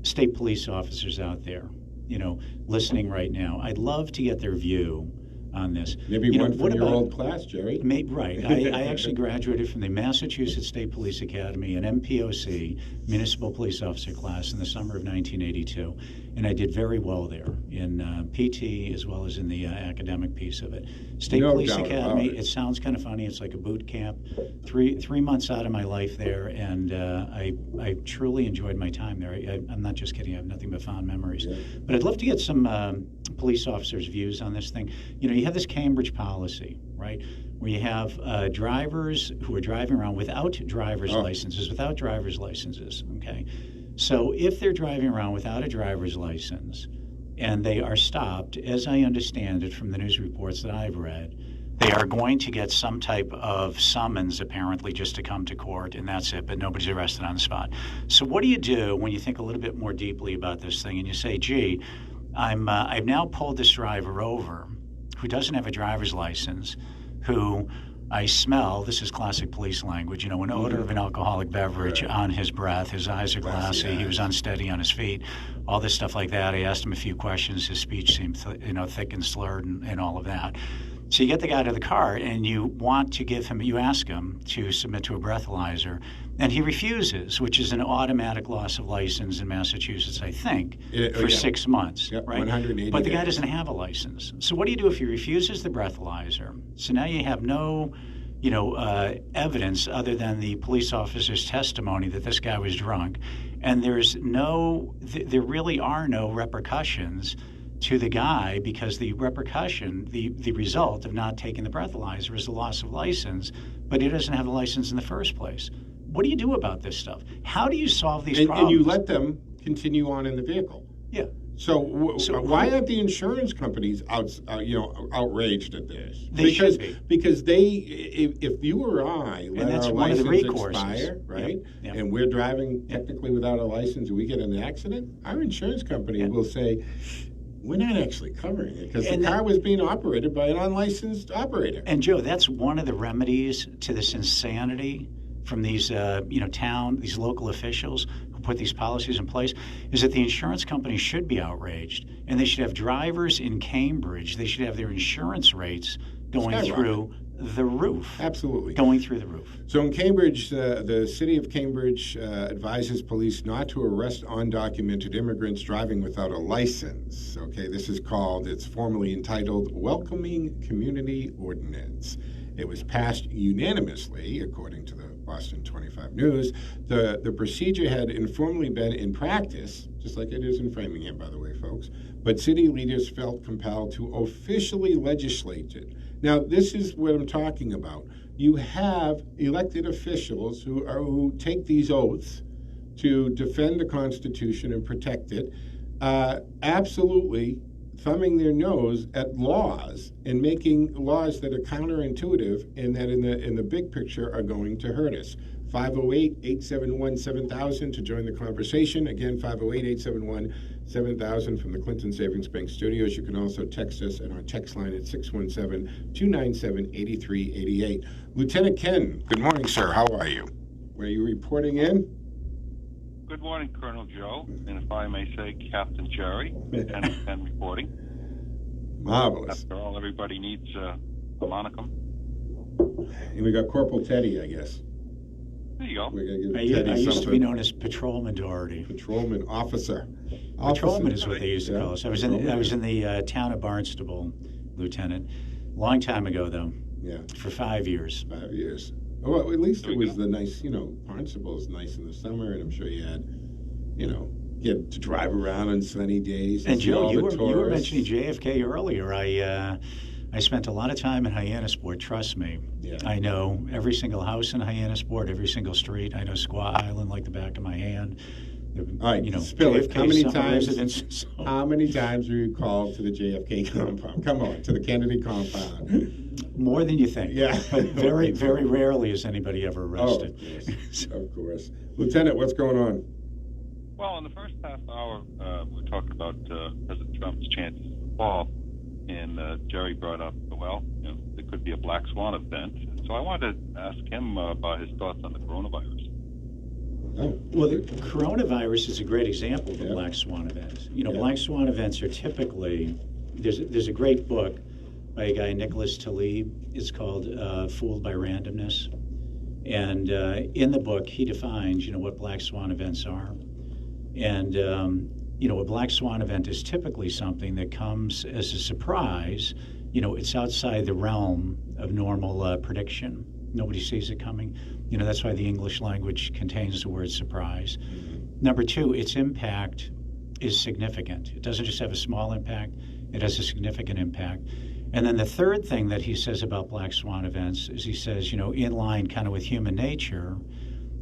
state police officers out there, listening right now. I'd love to get their view on this. Maybe one from your old class, Gerry. Right. I actually graduated from the Massachusetts State Police Academy, an MPOC, Municipal Police Officer class, in the summer of 1982. And I did very well there in PT as well as in the academic piece of it. State Police Academy, it sounds kind of funny. It's like a boot camp. Three months out of my life there, and I truly enjoyed my time there. I'm not just kidding. I have nothing but fond memories. Yeah. But I'd love to get some police officers' views on this thing. You have this Cambridge policy, right, where you have drivers who are driving around without driver's licenses, okay? So if they're driving around without a driver's license and they are stopped, as I understand it from the news reports that I've read, they are going to get some type of summons, apparently, just to come to court, and that's it, but nobody's arrested on the spot. So what do you do when you think a little bit more deeply about this thing and you say, gee, I've now pulled this driver over who doesn't have a driver's license, who I smell, this is classic police language, an odor of an alcoholic beverage on his breath, his eyes are glassy, he was unsteady on his feet, all this stuff like that. I asked him a few questions, his speech seemed thick and slurred and all of that. So you get the guy to the car and you ask him to submit to a breathalyzer, and he refuses, which is an automatic loss of license in Massachusetts, I think, for 6 months, right? 180 but the guy days. doesn't have a license. So what do you do if he refuses the breathalyzer? So now you have no, evidence other than the police officer's testimony that this guy was drunk, and there really are no repercussions to the guy, because the repercussion, the result of not taking the breathalyzer is the loss of license, but he doesn't have a license in the first place. What do you do about this stuff? How do you solve these problems? And you let them continue on in the vehicle. Yeah. So why aren't the insurance companies outraged at this? They should be. Because if you or I let our license expire, right, and we're driving technically without a license and we get in an accident, our insurance company will say, we're not actually covering it because the car was being operated by an unlicensed operator. And Joe, that's one of the remedies to this insanity from these, these local officials who put these policies in place is that the insurance companies should be outraged, and they should have drivers in Cambridge. They should have their insurance rates going through the roof. Absolutely. Going through the roof. So in Cambridge, the city of Cambridge advises police not to arrest undocumented immigrants driving without a license. Okay, it's formally entitled Welcoming Community Ordinance. It was passed unanimously, according to the Boston 25 News. The procedure had informally been in practice, just like it is in Framingham, by the way, folks, but city leaders felt compelled to officially legislate it. Now, this is what I'm talking about. You have elected officials who take these oaths to defend the Constitution and protect it, absolutely thumbing their nose at laws and making laws that are counterintuitive and that in the big picture are going to hurt us. 508-871-7000 to join the conversation. Again, 508-871-7000 from the Clinton Savings Bank studios. You can also text us at our text line at 617-297-8388. Lieutenant Ken, good morning, sir. How are you? Were you reporting in? Good morning, Colonel Joe, and if I may say, Captain Gerry, Lieutenant Ken reporting. Marvelous. After all, everybody needs a monicum. And we got Corporal Teddy, I guess. There you go. We're gonna give I Teddy used to something. be known as Patrolman Daugherty. Patrolman officer. Patrolman is what they used to call us. I was in the town of Barnstable, Lieutenant. Long time ago, though. Yeah. For 5 years. 5 years. Well, at least it was the nice, Barnstable's nice in the summer, and I'm sure you had, get to drive around on sunny days. And see Joe, all you the were tourists. mentioning JFK earlier. I spent a lot of time in Hyannisport, trust me. Yeah. I know every single house in Hyannisport, every single street. I know Squaw Island like the back of my hand. All right, spill it. JFK How many summer times? residence. How many times were you called to the JFK compound? Come on, to the Kennedy compound. More than you think. Yeah. But very, very rarely is anybody ever arrested. Of course. Lieutenant, what's going on? Well, in the first half hour, we talked about President Trump's chances of the fall, and Gerry brought up, there could be a black swan event. So I wanted to ask him about his thoughts on the coronavirus. Well, the coronavirus is a great example of a black swan event. Black swan events are typically, there's a great book by a guy, Nicholas Taleb. It's called Fooled by Randomness. And in the book, he defines, what black swan events are. And, a black swan event is typically something that comes as a surprise. It's outside the realm of normal prediction. Nobody sees it coming. That's why the English language contains the word surprise. Number two, its impact is significant. It doesn't just have a small impact, it has a significant impact. And then the third thing that he says about black swan events is he says, in line kind of with human nature,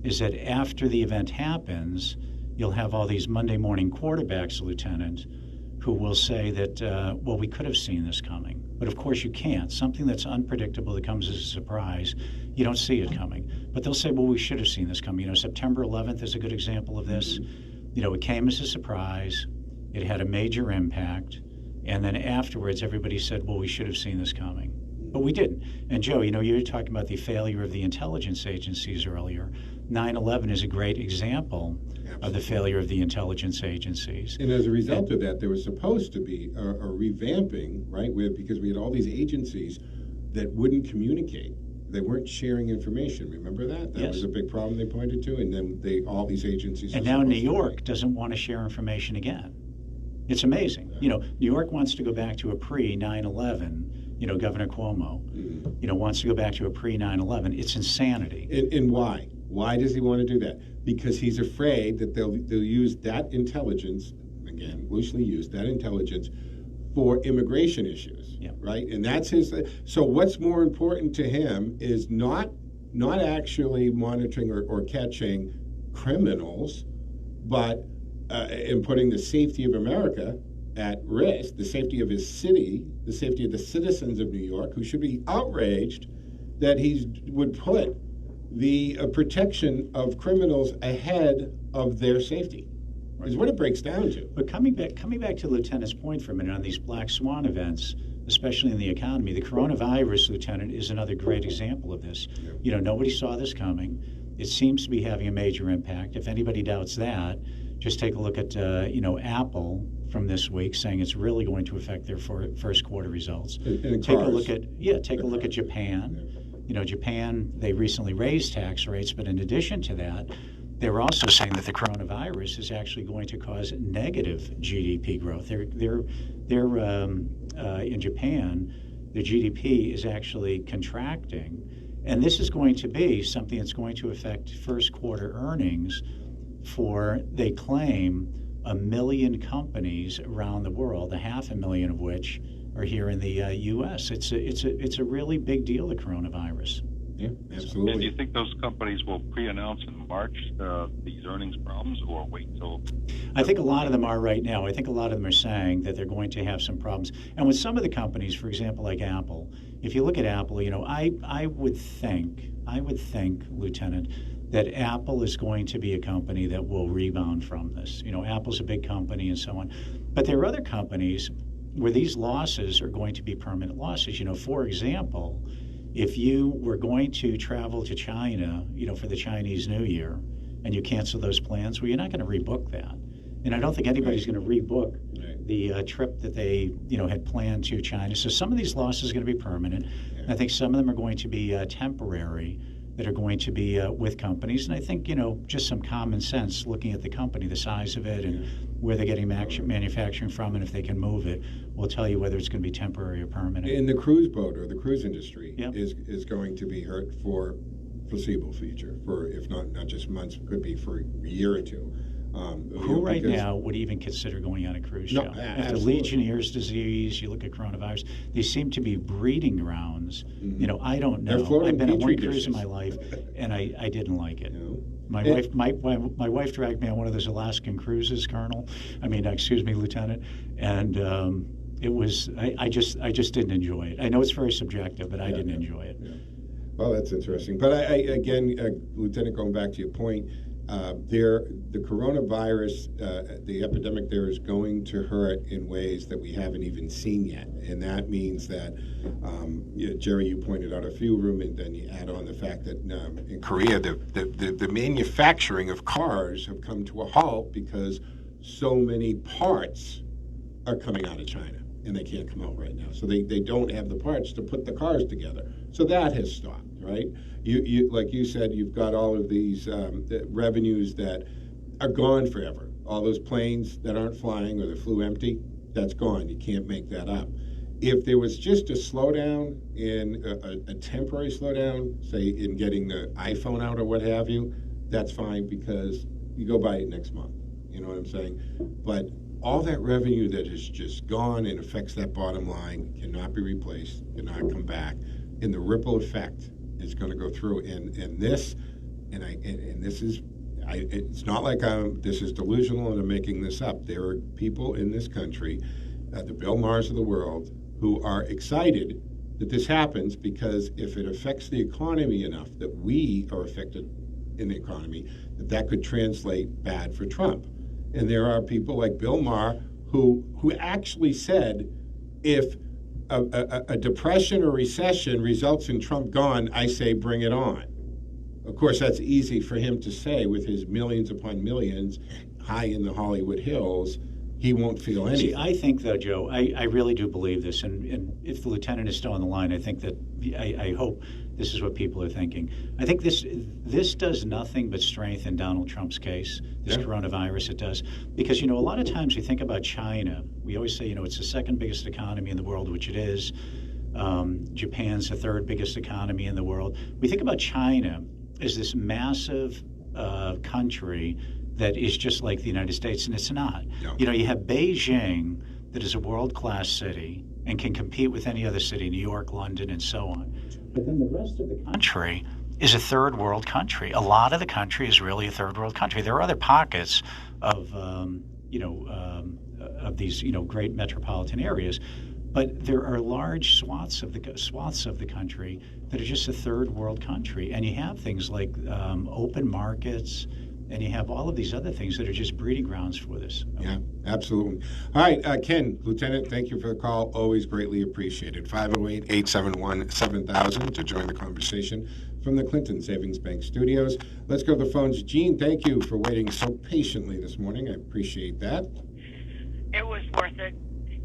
is that after the event happens, you'll have all these Monday morning quarterbacks, Lieutenant, who will say that, we could have seen this coming. But of course you can't. Something that's unpredictable that comes as a surprise, you don't see it coming. But they'll say, we should have seen this coming. September 11th is a good example of this. It came as a surprise. It had a major impact. And then afterwards, everybody said, we should have seen this coming. But we didn't. And Joe, you were talking about the failure of the intelligence agencies earlier. 9/11 is a great example of the failure of the intelligence agencies. And as a result of that, there was supposed to be a revamping, right, because we had all these agencies that wouldn't communicate. They weren't sharing information. Remember that? That was a big problem they pointed to. And then all these agencies. And now New York doesn't want to share information again. It's amazing. New York wants to go back to a pre-9/11. Governor Cuomo, wants to go back to a pre-9/11. It's insanity. And why? Why does he want to do that? Because he's afraid that they'll use that intelligence, again, loosely use that intelligence for immigration issues, right? And that's his. So what's more important to him is not actually monitoring or catching criminals, but in putting the safety of America at risk, the safety of his city, the safety of the citizens of New York, who should be outraged that he would put the protection of criminals ahead of their safety. Is what it breaks down to. But coming back to Lieutenant's point for a minute on these black swan events, especially in the economy, the coronavirus, Lieutenant, is another great example of this. Nobody saw this coming. It seems to be having a major impact. If anybody doubts that, just take a look at Apple from this week, saying it's really going to affect their first quarter results. Take a look at Japan. Japan, they recently raised tax rates, but in addition to that, they're also saying that the coronavirus is actually going to cause negative GDP growth. They're in Japan, the GDP is actually contracting, and this is going to be something that's going to affect first quarter earnings for, they claim, 1 million companies around the world, 500,000 of which are here in the U.S. It's a really big deal, the coronavirus. Yeah, absolutely. And do you think those companies will pre-announce in March these earnings problems, or wait till? I think a lot of them are right now. I think a lot of them are saying that they're going to have some problems. And with some of the companies, for example, like Apple, if you look at Apple, I would think, Lieutenant, that Apple is going to be a company that will rebound from this. Apple's a big company and so on. But there are other companies where these losses are going to be permanent losses. For example, if you were going to travel to China, for the Chinese New Year, and you cancel those plans, well, you're not going to rebook that. And I don't think anybody's going to rebook the trip that they, had planned to China. So some of these losses are going to be permanent. Yeah. I think some of them are going to be temporary, that are going to be with companies. And I think, just some common sense, looking at the company, the size of it, and where they're getting manufacturing from, and if they can move it, will tell you whether it's going to be temporary or permanent. In the cruise boat or the cruise industry is going to be hurt for foreseeable future, for if not just months, could be for a year or two. Who right now would even consider going on a cruise ship? After Legionnaire's disease, you look at coronavirus, these seem to be breeding grounds. Mm-hmm. I don't know. I've been on one cruise in my life, and I didn't like it. My wife dragged me on one of those Alaskan cruises, Lieutenant, and it was I just didn't enjoy it. I know it's very subjective, but I didn't enjoy it. Yeah. Well, that's interesting. But I again, Lieutenant, going back to your point, the coronavirus, the epidemic there is going to hurt in ways that we haven't even seen yet, and that means that, Gerry, you pointed out a few of them, and then you add on the fact that in Korea, the manufacturing of cars have come to a halt because so many parts are coming out of China, and they can't come out right now. So they don't have the parts to put the cars together. So that has stopped, right? You like you said, you've got all of these revenues that are gone forever. All those planes that aren't flying or that flew empty, that's gone. You can't make that up. If there was just a slowdown, in a temporary slowdown, say in getting the iPhone out or what have you, that's fine because you go buy it next month. You know what I'm saying? But all that revenue that has just gone and affects that bottom line cannot be replaced, cannot come back, and the ripple effect is going to go through. And this is, it's not like this is delusional and I'm making this up. There are people in this country, the Bill Maher's of the world, who are excited that this happens because if it affects the economy enough that we are affected in the economy, that could translate bad for Trump. And there are people like Bill Maher who actually said, if a depression or recession results in Trump gone, I say bring it on. Of course, that's easy for him to say with his millions upon millions high in the Hollywood Hills. He won't feel anything. See, I think, though, Joe, I really do believe this. And if the lieutenant is still on the line, I think that I hope this is what people are thinking. I think this does nothing but strengthen Donald Trump's case, this coronavirus, it does. Because, a lot of times we think about China. We always say, it's the second biggest economy in the world, which it is. Japan's the third biggest economy in the world. We think about China as this massive country that is just like the United States, and it's not. No. You have Beijing, that is a world-class city and can compete with any other city, New York, London, and so on. But then the rest of the country is a third world country. A lot of the country is really a third world country. There are other pockets of these great metropolitan areas, but there are large swaths of the country that are just a third world country. And you have things like open markets, and you have all of these other things that are just breeding grounds for this. Yeah, absolutely. All right, Ken, Lieutenant, thank you for the call. Always greatly appreciated. 508-871-7000 to join the conversation. from the Clinton Savings Bank Studios. Let's go to the phones. Gene, thank you for waiting so patiently this morning. I appreciate that. It was worth it.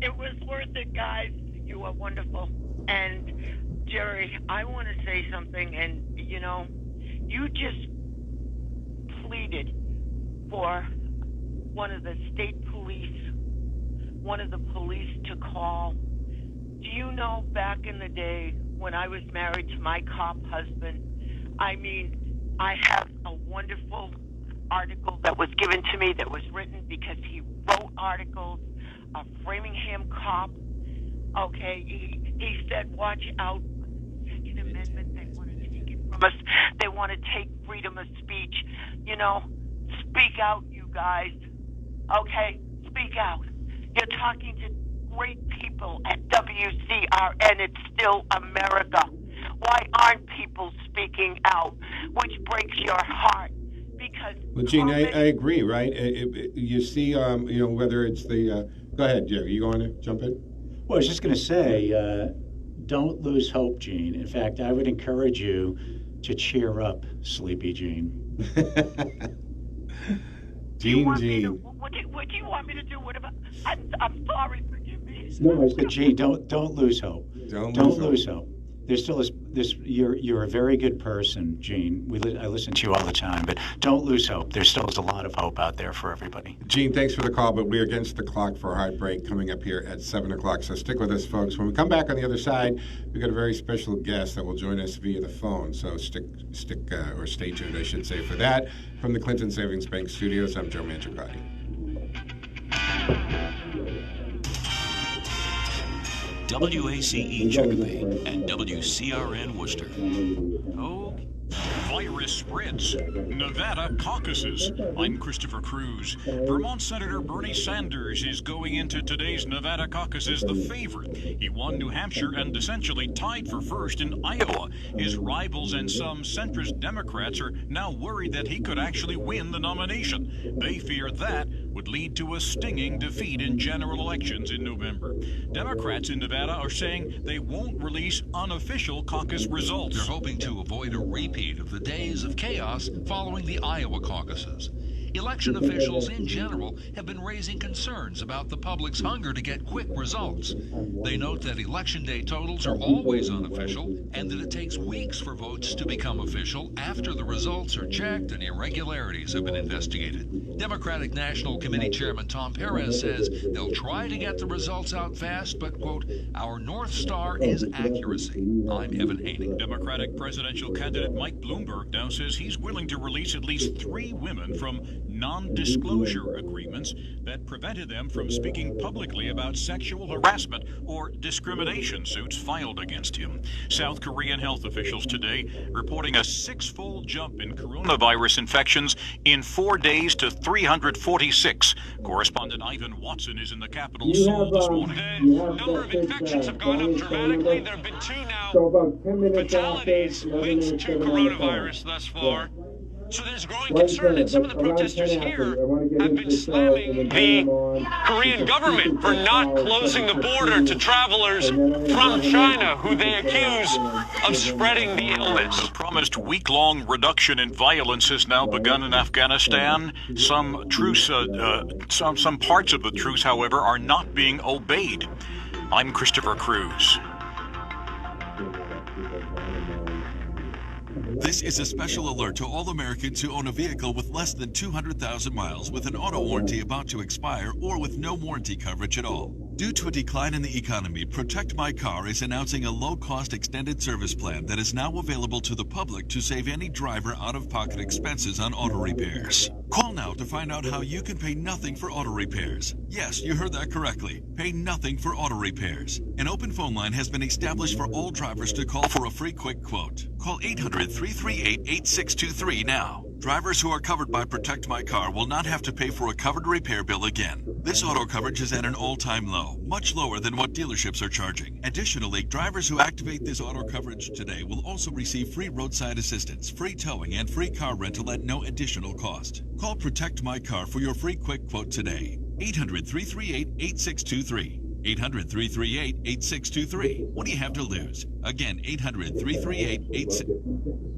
It was worth it, guys. You are wonderful. And, Gerry, I want to say something, and, you know, you just pleaded for one of the state police, one of the police to call. Do you know back in the day when I was married to my cop husband, I mean, I have a wonderful article that was given to me that was written because he wrote articles, a Framingham cop. Okay, he said, watch out, Second Amendment, they want to take it from us. They want to take freedom of speech. You know, speak out, you guys. Okay, speak out. You're talking to great people at WCRN. It's still America. Why aren't people speaking out? Which breaks your heart. Because well, Gene, I agree, right? You see, you know, whether it's the... go ahead, Gerry. You want to jump in? Well, I was just going to say, don't lose hope, Gene. In fact, I would encourage you to cheer up, Sleepy Gene. Gene. What do you want me to do? What about? I'm sorry. Forgive me. No, I said, Gene, don't lose hope. Don't lose hope. There's still this. You're a very good person, Gene. I listen to you all the time, but don't lose hope. There still is a lot of hope out there for everybody. Gene, thanks for the call, but we're against the clock for a hard break coming up here at 7 o'clock, so stick with us, folks. When we come back on the other side, we've got a very special guest that will join us via the phone, so stay tuned, I should say, for that. From the Clinton Savings Bank Studios, I'm Joe Mangiacotti. WACE Chicopee and WCRN Worcester. Oh, virus spreads. Nevada caucuses. I'm Christopher Cruz. Vermont Senator Bernie Sanders is going into today's Nevada caucuses the favorite. He won New Hampshire and essentially tied for first in Iowa. His rivals and some centrist Democrats are now worried that he could actually win the nomination. They fear that would lead to a stinging defeat in general elections in November. Democrats in Nevada are saying they won't release unofficial caucus results. They're hoping to avoid a repeat of the days of chaos following the Iowa caucuses. Election officials in general have been raising concerns about the public's hunger to get quick results. They note that election day totals are always unofficial and that it takes weeks for votes to become official after the results are checked and irregularities have been investigated. Democratic National Committee Chairman Tom Perez says they'll try to get the results out fast, but, quote, our North Star is accuracy. I'm Evan Haney. Democratic presidential candidate Mike Bloomberg now says he's willing to release at least 3 women from non-disclosure agreements that prevented them from speaking publicly about sexual harassment or discrimination suits filed against him. South Korean health officials today reporting a 6-fold jump in coronavirus infections in 4 days to 346. Correspondent Ivan Watson is in the capital, Seoul, this morning. The number of infections have gone up dramatically. There have been 2 now fatalities linked to coronavirus thus far. So there's growing concern, and some of the protesters here have been slamming the Korean government for not closing the border to travelers from China, who they accuse of spreading the illness. The promised week-long reduction in violence has now begun in Afghanistan. Some parts of the truce, however, are not being obeyed. I'm Christopher Cruz. This is a special alert to all Americans who own a vehicle with less than 200,000 miles with an auto warranty about to expire or with no warranty coverage at all. Due to a decline in the economy, Protect My Car is announcing a low-cost extended service plan that is now available to the public to save any driver out-of-pocket expenses on auto repairs. Call now to find out how you can pay nothing for auto repairs. Yes, you heard that correctly. Pay nothing for auto repairs. An open phone line has been established for all drivers to call for a free quick quote. Call 800-338-8623 now. Drivers who are covered by Protect My Car will not have to pay for a covered repair bill again. This auto coverage is at an all-time low, much lower than what dealerships are charging. Additionally, drivers who activate this auto coverage today will also receive free roadside assistance, free towing, and free car rental at no additional cost. Call Protect My Car for your free quick quote today. 800-338-8623. 800-338-8623. What do you have to lose? Again, 800-338-8623.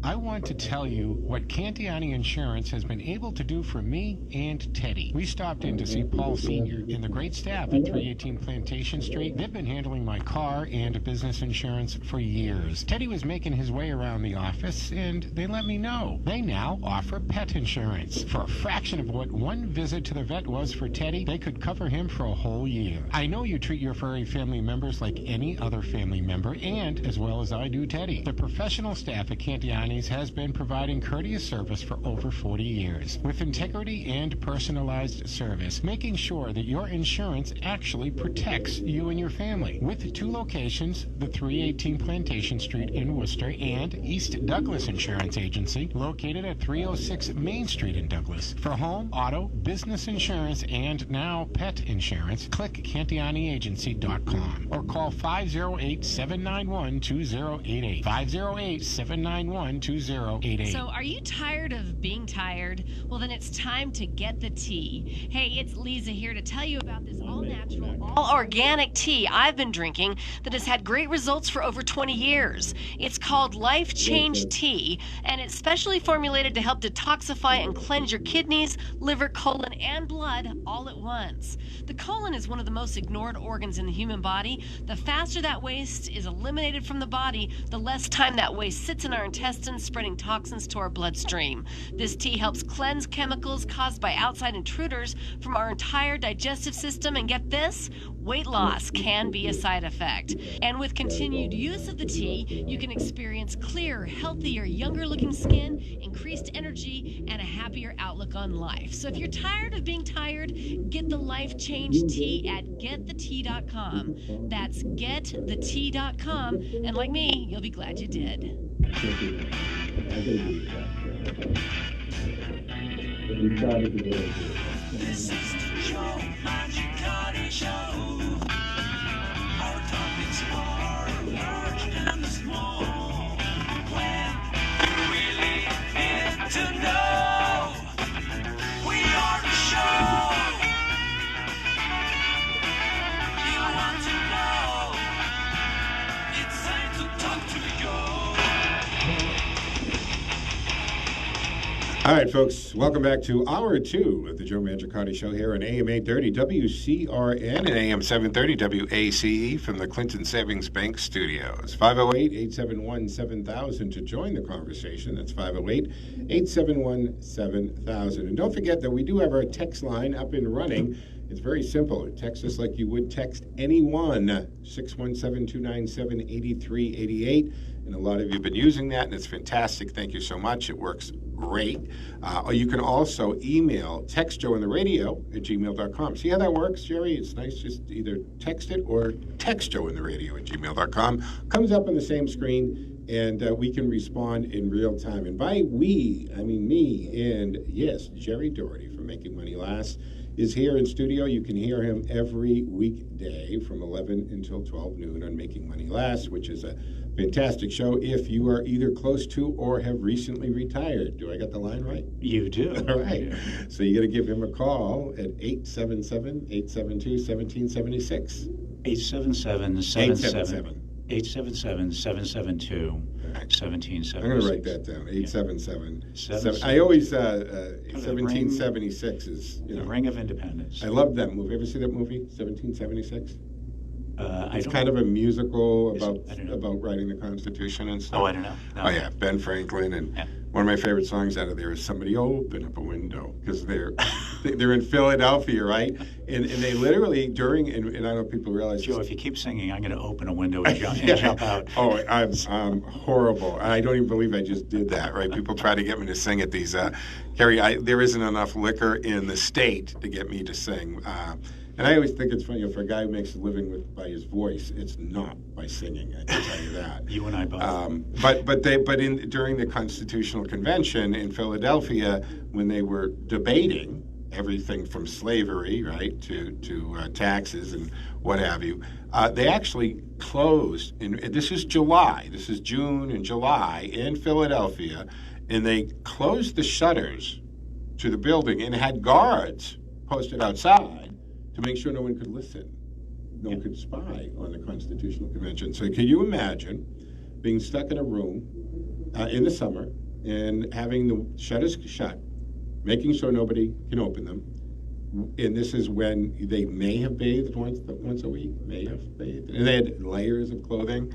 I want to tell you what Cantiani Insurance has been able to do for me and Teddy. We stopped in to see Paul Sr. and the great staff at 318 Plantation Street. They've been handling my car and business insurance for years. Teddy was making his way around the office, and they let me know. They now offer pet insurance. For a fraction of what one visit to the vet was for Teddy, they could cover him for a whole year. I know you treat your furry family members like any other family member, and as well as I do Teddy. The professional staff at Cantiani's has been providing courteous service for over 40 years, with integrity and personalized service, making sure that your insurance actually protects you and your family. With 2 locations, the 318 Plantation Street in Worcester and East Douglas Insurance Agency, located at 306 Main Street in Douglas. For home, auto, business insurance, and now pet insurance, click CantianiAgency.com or call 508-791-2088. 508-791-2088. So are you tired of being tired? Well, then it's time to get the tea. Hey, it's Lisa here to tell you about this all-natural, all-organic tea I've been drinking that has had great results for over 20 years. It's called Life Change Tea, and it's specially formulated to help detoxify and cleanse your kidneys, liver, colon, and blood all at once. The colon is one of the most ignored organs in the human body. The faster that waste is eliminated from the body, the less time that waste sits in our intestines, spreading toxins to our bloodstream. This tea helps cleanse chemicals caused by outside intruders from our entire digestive system, and get this, weight loss can be a side effect. And with continued use of the tea, you can experience clearer, healthier, younger-looking skin, increased energy, and a happier outlook on life. So if you're tired of being tired, get the Life Change Tea at getthetea.com. That's getthetea.com, and like me, you'll be glad you did. This is the Joe Mangiacotti Show. Our topics are large and small. When you really need to know, we are the show. You want to know, it's time to talk to Joe. All right, folks, welcome back to Hour 2 of the Joe Mangiacotti Show here on AM 830 WCRN and AM 730 WACE from the Clinton Savings Bank Studios. 508-871-7000 to join the conversation. That's 508-871-7000. And don't forget that we do have our text line up and running. It's very simple. Text us like you would text anyone, 617-297-8388. And a lot of you have been using that, and it's fantastic. Thank you so much. It works great. Or you can also email textjoeintheradio@gmail.com. See how that works, Gerry? It's nice just either text it or text joeintheradio@gmail.com. Comes up on the same screen, and we can respond in real time. And by we, I mean me, and yes, Gerry Daugherty from Making Money Last is here in studio. You can hear him every weekday from 11 until 12 noon on Making Money Last, which is a fantastic show if you are either close to or have recently retired. Do I get the line right? You do. All right. Yeah. So you got to give him a call at 877-872-1776. 877-772. 877-772-1776. I'm going to write that down. 877. I always 1776 is, you know. The Ring of Independence. I love that movie. Ever see that movie, 1776? It's kind of a musical about writing the Constitution and stuff. Oh, I don't know. No. Oh yeah, Ben Franklin, and one of my favorite songs out of there is "Somebody Open Up a Window," because they're in Philadelphia, right? And they literally during and I don't know if people realize. Joe, if you keep singing, I'm going to open a window and jump out. Oh, I'm horrible. I don't even believe I just did that. Right? People try to get me to sing at these. Gerry, there isn't enough liquor in the state to get me to sing. And I always think it's funny, for a guy who makes a living by his voice, it's not by singing. I can tell you that. You and I both. During the Constitutional Convention in Philadelphia, when they were debating everything from slavery, right, to taxes and what have you, they actually closed. This is July. This is June and July in Philadelphia, and they closed the shutters to the building and had guards posted outside to make sure no one could listen, no one could spy on the Constitutional Convention. So can you imagine being stuck in a room in the summer and having the shutters shut, making sure nobody can open them. And this is when they may have bathed once a week, may have bathed. And they had layers of clothing.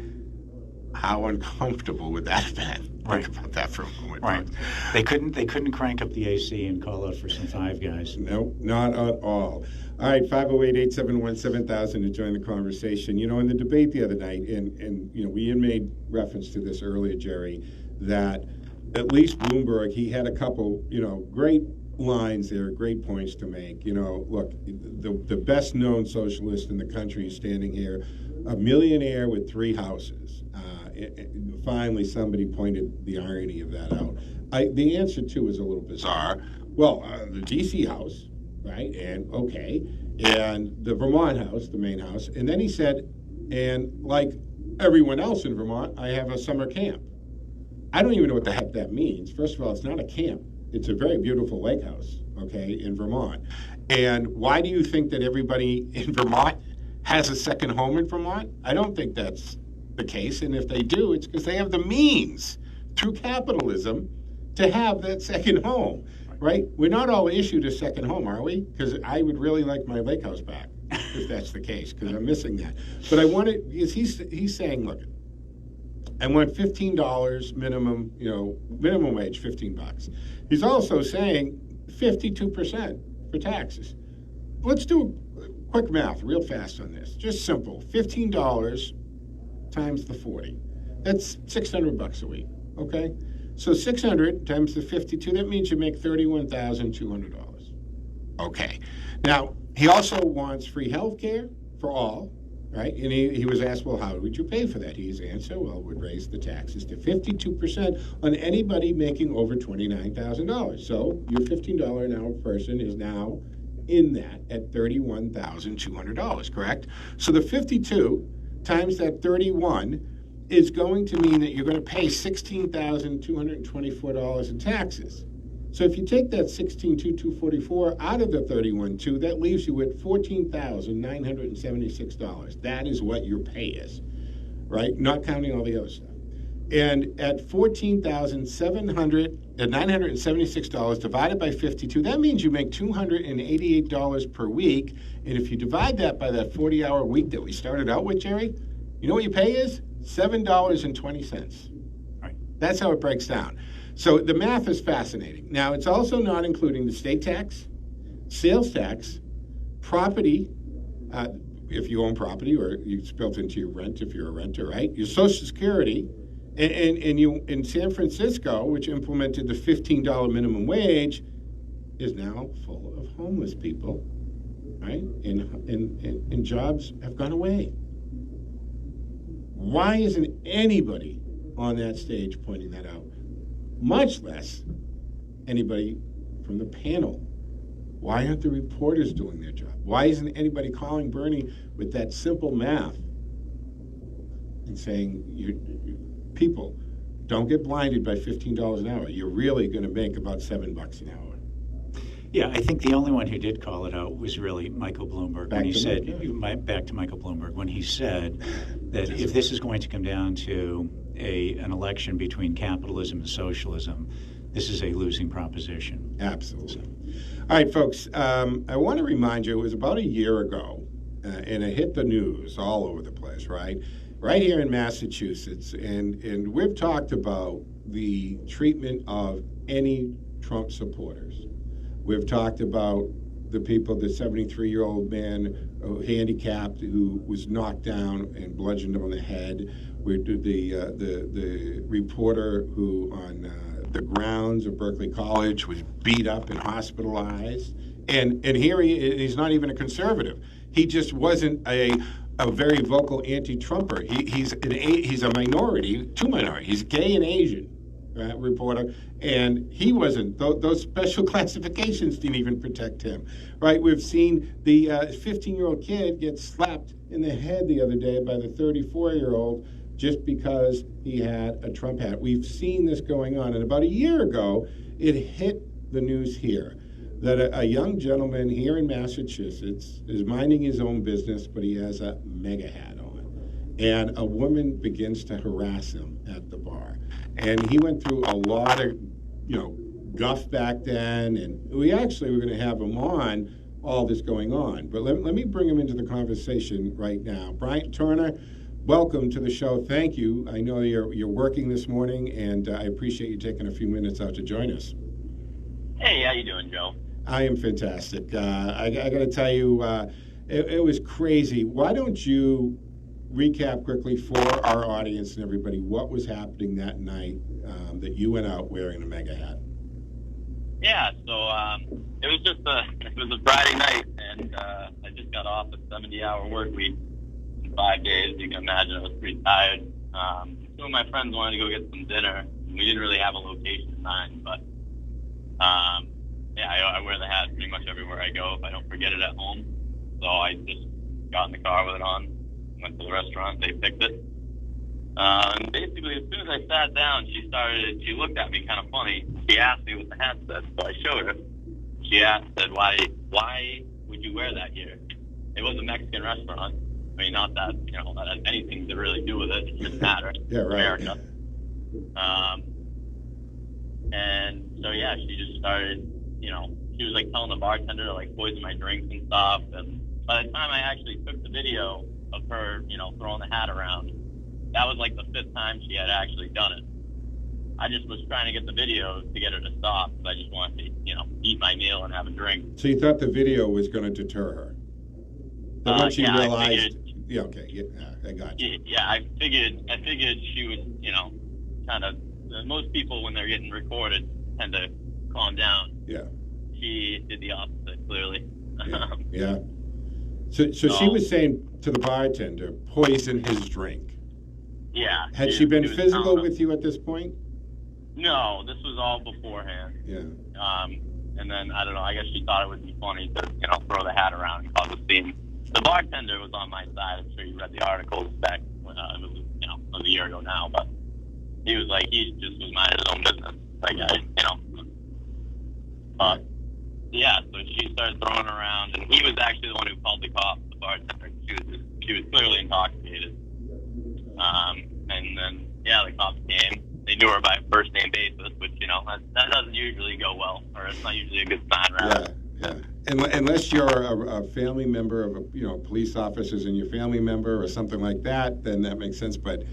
How uncomfortable would that have been? Right. Think about that for a moment. Right. They couldn't crank up the AC and call out for some Five Guys. No, not at all. All right, 508-871-7000 to join the conversation. You know, in the debate the other night, and you know, we had made reference to this earlier, Gerry, that at least Bloomberg, he had a couple, you know, great lines there, great points to make. You know, look, the best-known socialist in the country is standing here, a millionaire with 3 houses. Finally, somebody pointed the irony of that out. The answer, too, is a little bizarre. Well, the D.C. house, right, and okay, and the Vermont house, the main house, and then he said, and like everyone else in Vermont, I have a summer camp. I don't even know what the heck that means. First of all, it's not a camp. It's a very beautiful lake house, okay, in Vermont. And why do you think that everybody in Vermont has a second home in Vermont? I don't think that's the case, and if they do, it's because they have the means through capitalism to have that second home, right? We're not all issued a second home, are we? Because I would really like my lake house back, if that's the case, because I'm missing that. But I want it, because he's saying, look, I want $15 minimum, you know, minimum wage, $15. He's also saying 52% for taxes. Let's do quick math real fast on this. Just simple. $15 times the 40. That's $600 a week, okay? So 600 times the 52, that means you make $31,200. Okay. Now, he also wants free health care for all, right? And he was asked, well, how would you pay for that? His answer, well, would raise the taxes to 52% on anybody making over $29,000. So your $15 an hour person is now in that at $31,200, correct? So the 52 times that 31 is going to mean that you're going to pay $16,224 in taxes. So if you take that $16,244 out of the $31,200, that leaves you with $14,976. That is what your pay is, right? Not counting all the other stuff. And at $14,976 divided by 52, that means you make $288 per week. And if you divide that by that 40-hour week that we started out with, Gerry, you know what your pay is? $7.20. Right. That's how it breaks down. So the math is fascinating. Now, it's also not including the state tax, sales tax, property, if you own property or it's built into your rent if you're a renter, right? Your Social Security, and you in San Francisco, which implemented the $15 minimum wage, is now full of homeless people, right? And jobs have gone away. Why isn't anybody on that stage pointing that out? Much less anybody from the panel. Why aren't the reporters doing their job? Why isn't anybody calling Bernie with that simple math and saying, people, don't get blinded by $15 an hour. You're really going to make about $7 an hour. Yeah, I think the only one who did call it out was really Michael Bloomberg when he said, back to Michael Bloomberg, when he said that if this is going to come down to an election between capitalism and socialism, this is a losing proposition. Absolutely. All right, folks, I want to remind you, it was about a year ago, and it hit the news all over the place, right? Right here in Massachusetts, and we've talked about the treatment of any Trump supporters. We've talked about the people, the 73-year-old man, handicapped, who was knocked down and bludgeoned on the head. We did the reporter who on the grounds of Berkeley College was beat up and hospitalized. And here he's not even a conservative. He just wasn't a very vocal anti-Trumper. He's a minority, two minorities. He's gay and Asian. Reporter, and he wasn't. Those special classifications didn't even protect him, right? We've seen the 15-year-old kid get slapped in the head the other day by the 34-year-old just because he had a Trump hat. We've seen this going on, and about a year ago, it hit the news here that a young gentleman here in Massachusetts is minding his own business, but he has a mega hat on. and a woman begins to harass him at the bar. And he went through a lot of, guff back then, and we actually were going to have him on all this going on. But let me bring him into the conversation right now. Bryton Turner, welcome to the show. Thank you. I know you're working this morning, and I appreciate you taking a few minutes out to join us. Hey, how you doing, Joe? I am fantastic. I got to tell you, it was crazy. Why don't you recap quickly for our audience and everybody what was happening that night that you went out wearing a mega hat? Yeah, so it was a Friday night, and I just got off a 70-hour work week in 5 days. You can imagine I was pretty tired. Two of my friends wanted to go get some dinner. We didn't really have a location in mind, but I wear the hat pretty much everywhere I go if I don't forget it at home. So I just got in the car with it on, went to the restaurant, they picked it. And basically, as soon as I sat down, she looked at me kind of funny. She asked me what the hat said, so I showed her. She said, why would you wear that here? It was a Mexican restaurant. I mean, not that, that had anything to really do with it. It didn't matter. Yeah, right. America. And so, yeah, she just started, she was like telling the bartender to like poison my drinks and stuff. And by the time I actually took the video of her, throwing the hat around, that was like the 5th time she had actually done it. I just was trying to get the video to get her to stop because I just wanted to, eat my meal and have a drink. So you thought the video was going to deter her? Then once you realized, I got you. Yeah, I figured she was, kind of. Most people when they're getting recorded tend to calm down. Yeah. She did the opposite, clearly. Yeah. So she was saying to the bartender, poison his drink. Yeah. Had she been physical with you at this point? No, this was all beforehand. Yeah. And then, I don't know, I guess she thought it would be funny to, throw the hat around and cause a scene. The bartender was on my side. I'm sure you read the articles back when it was, it was a year ago now, but he was like, he just was minding his own business. Like, But, yeah, so she started throwing around, and he was actually the one who called the cops, the bartender. She was clearly intoxicated. And then, yeah, the cops came. They knew her by first name basis, which, that doesn't usually go well, or it's not usually a good sign, rather. Yeah. Unless you're a family member of police officers and your family member or something like that, then that makes sense. But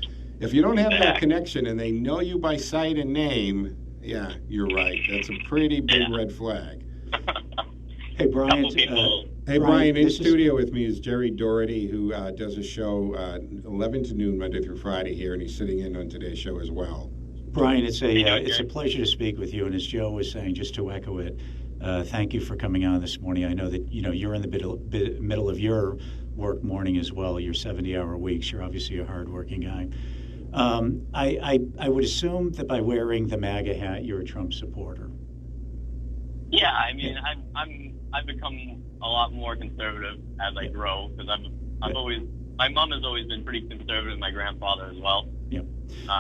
if you don't have that connection and they know you by sight and name, yeah, you're right. That's a pretty big red flag. Hey, Brian. Brian, in studio with me is Gerry Daugherty, who does a show 11 to noon Monday through Friday here, and he's sitting in on today's show as well. Brian, it's a pleasure to speak with you. And as Joe was saying, just to echo it, thank you for coming on this morning. I know that you're in the middle of your work morning as well. Your 70-hour weeks. You're obviously a hardworking guy. I would assume that by wearing the MAGA hat, you're a Trump supporter. Yeah, I mean, I've become a lot more conservative as I grow because my mom has always been pretty conservative. My grandfather as well. Yeah.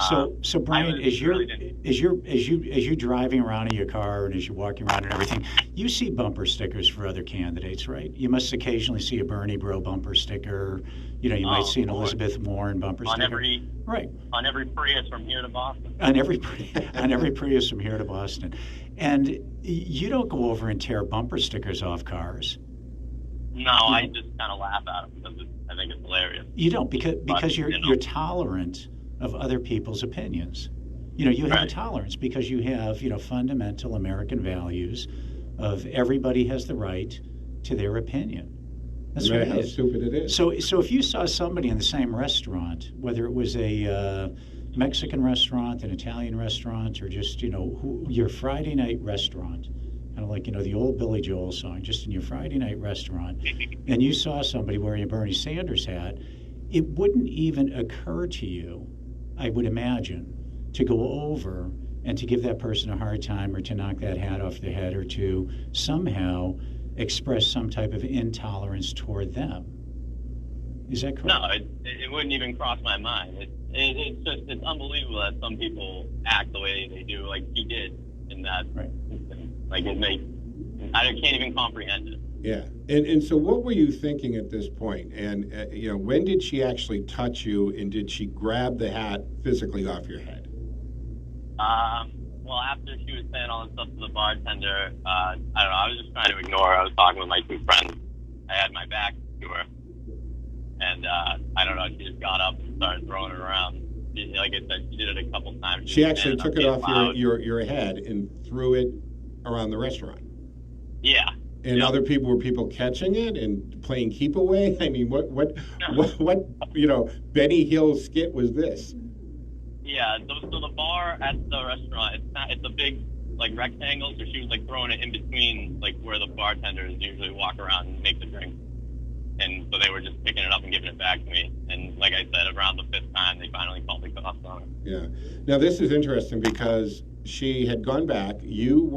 So Brian, as you're driving around in your car and as you're walking around and everything, you see bumper stickers for other candidates, right? You must occasionally see a Bernie Bro bumper sticker. You might see an Elizabeth Warren bumper sticker. On every Prius from here to Boston. On every Prius from here to Boston, and you don't go over and tear bumper stickers off cars. No, I just kind of laugh at them because I think it's hilarious. You don't because you're tolerant of other people's opinions. You have a tolerance because you have fundamental American values of everybody has the right to their opinion. That's right. How stupid it is. So if you saw somebody in the same restaurant, whether it was a Mexican restaurant, an Italian restaurant, or just your Friday night restaurant, kind of like the old Billy Joel song, just in your Friday night restaurant, and you saw somebody wearing a Bernie Sanders hat, it wouldn't even occur to you, I would imagine, to go over and to give that person a hard time or to knock that hat off their head or to somehow express some type of intolerance toward them. Is that correct? No, it wouldn't even cross my mind. It's unbelievable that some people act the way they do, like he did in that instance. Like I can't even comprehend it. Yeah. And so what were you thinking at this point? And, when did she actually touch you, and did she grab the hat physically off your head? Well, after she was saying all this stuff to the bartender, I don't know, I was just trying to ignore her. I was talking with my two friends. I had my back to her. And, I don't know, she just got up and started throwing it around. Like I said, she did it a couple times. She actually took it off your head and threw it around the restaurant. Yeah. And other people, were people catching it and playing keep away? I mean, what Benny Hill skit was this? Yeah, so the bar at the restaurant, it's a big, rectangle, so she was, throwing it in between, where the bartenders usually walk around and make the drink. And so they were just picking it up and giving it back to me. And like I said, around the 5th time, they finally called the cops on her. Yeah. Now, this is interesting because she had gone back. You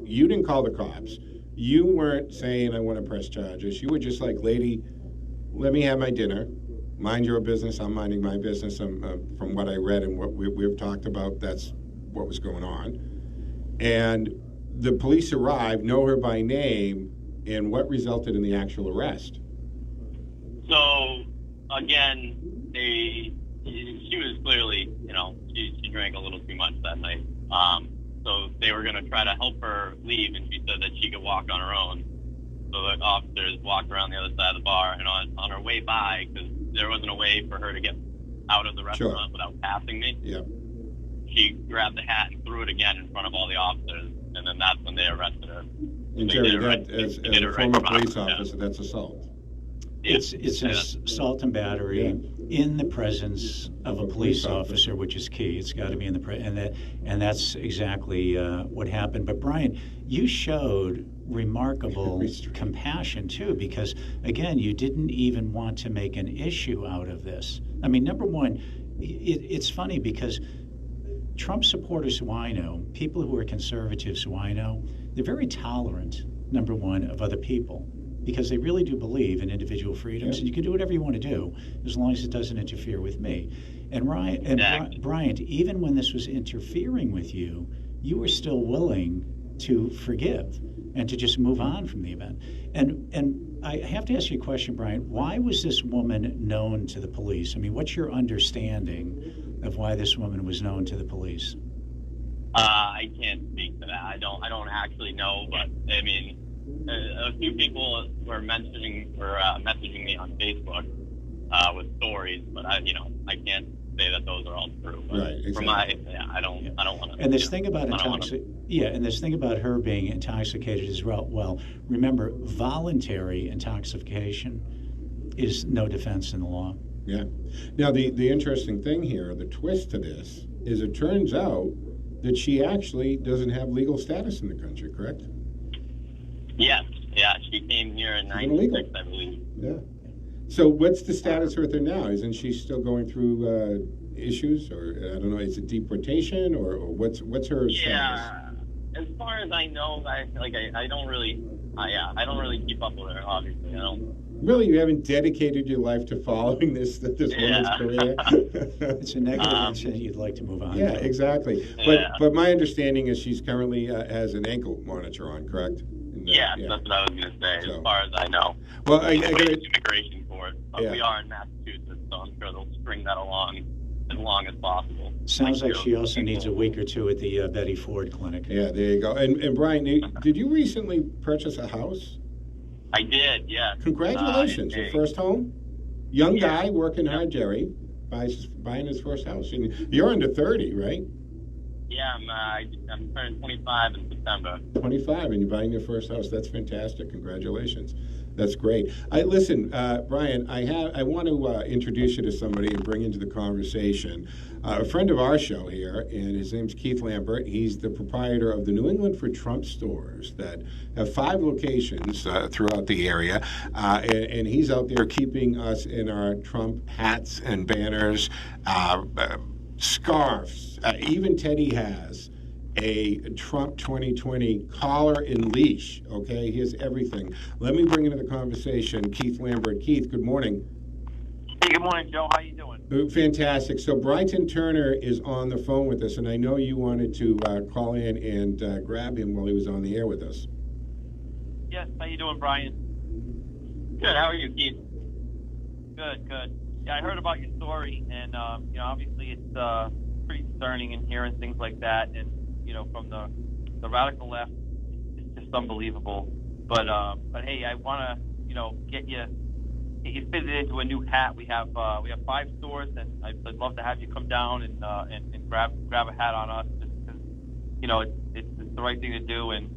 didn't call the cops. You weren't saying, I want to press charges. You were just like, lady, let me have my dinner. Mind your business. I'm minding my business. From what I read and what we've talked about, that's what was going on. And the police arrived, know her by name, and what resulted in the actual arrest? So, again, she was clearly, she drank a little too much that night. So they were going to try to help her leave, and she said that she could walk on her own. So the officers walked around the other side of the bar, and on her way by, because there wasn't a way for her to get out of the restaurant without passing me, she grabbed the hat and threw it again in front of all the officers, and then that's when they arrested her. And Gerry, as a former police officer, that's assault. It's an assault and battery in the presence of a police officer, which is key. It's got to be in the and that's exactly what happened. But Brian, you showed remarkable compassion too, because again, you didn't even want to make an issue out of this. I mean, number one, it's funny because Trump supporters who I know, people who are conservatives who I know, they're very tolerant, number one, of other people, because they really do believe in individual freedoms, and you can do whatever you want to do as long as it doesn't interfere with me. And Bryant, even when this was interfering with you, you were still willing to forgive and to just move on from the event. And I have to ask you a question, Bryant. Why was this woman known to the police? I mean, what's your understanding of why this woman was known to the police? I can't speak to that. I don't actually know, but I mean, a few people were messaging me on Facebook with stories, but I can't say that those are all true. But right. Exactly. I don't want to. And this thing about and this thing about her being intoxicated as well. Well, remember, voluntary intoxication is no defense in the law. Yeah. Now, the interesting thing here, the twist to this, is it turns out that she actually doesn't have legal status in the country, correct? Yes. Yeah, she came here in 96, I believe. Yeah. So what's the status with her now? Isn't she still going through issues, or I don't know, is it deportation, or what's her status? Yeah. As far as I know, I don't really keep up with her, obviously. I don't. Really, you haven't dedicated your life to following this woman's career? It's a negative incident you'd like to move on. Yeah, exactly. But my understanding is she's currently has an ankle monitor on, correct? Yeah, that's what I was going to say, as far as I know. Well, I got immigration for it, but we are in Massachusetts, so I'm sure they'll string that along as long as possible. Sounds like she also needs a week or two at the Betty Ford Clinic. Yeah, there you go. And Brian, did you recently purchase a house? I did, yeah. Congratulations, your first home? Young guy working hard, Gerry, buying his first house. And you're under 30, right? Yeah, I'm turning 25 in September. 25, and you're buying your first house. That's fantastic. Congratulations. That's great. Listen, Brian, I want to introduce you to somebody and bring into the conversation a friend of our show here, and his name's Keith Lambert. He's the proprietor of the New England for Trump stores that have 5 locations throughout the area, and he's out there keeping us in our Trump hats and banners, scarves. Even Teddy has a Trump 2020 collar and leash. Okay, here's everything. Let me bring into the conversation Keith Lambert. Keith, good morning. Hey, good morning, Joe. How you doing? Fantastic. So Bryton Turner is on the phone with us, and I know you wanted to call in and grab him while he was on the air with us. Yes. How you doing, Brian? Good. How are you, Keith? Good, good. Yeah, I heard about your story, and obviously it's pretty concerning in hearing things like that, and from the radical left, it's just unbelievable. But hey, I want to get you fitted into a new hat. We have 5 stores, and I'd love to have you come down and grab a hat on us, just because it's the right thing to do, and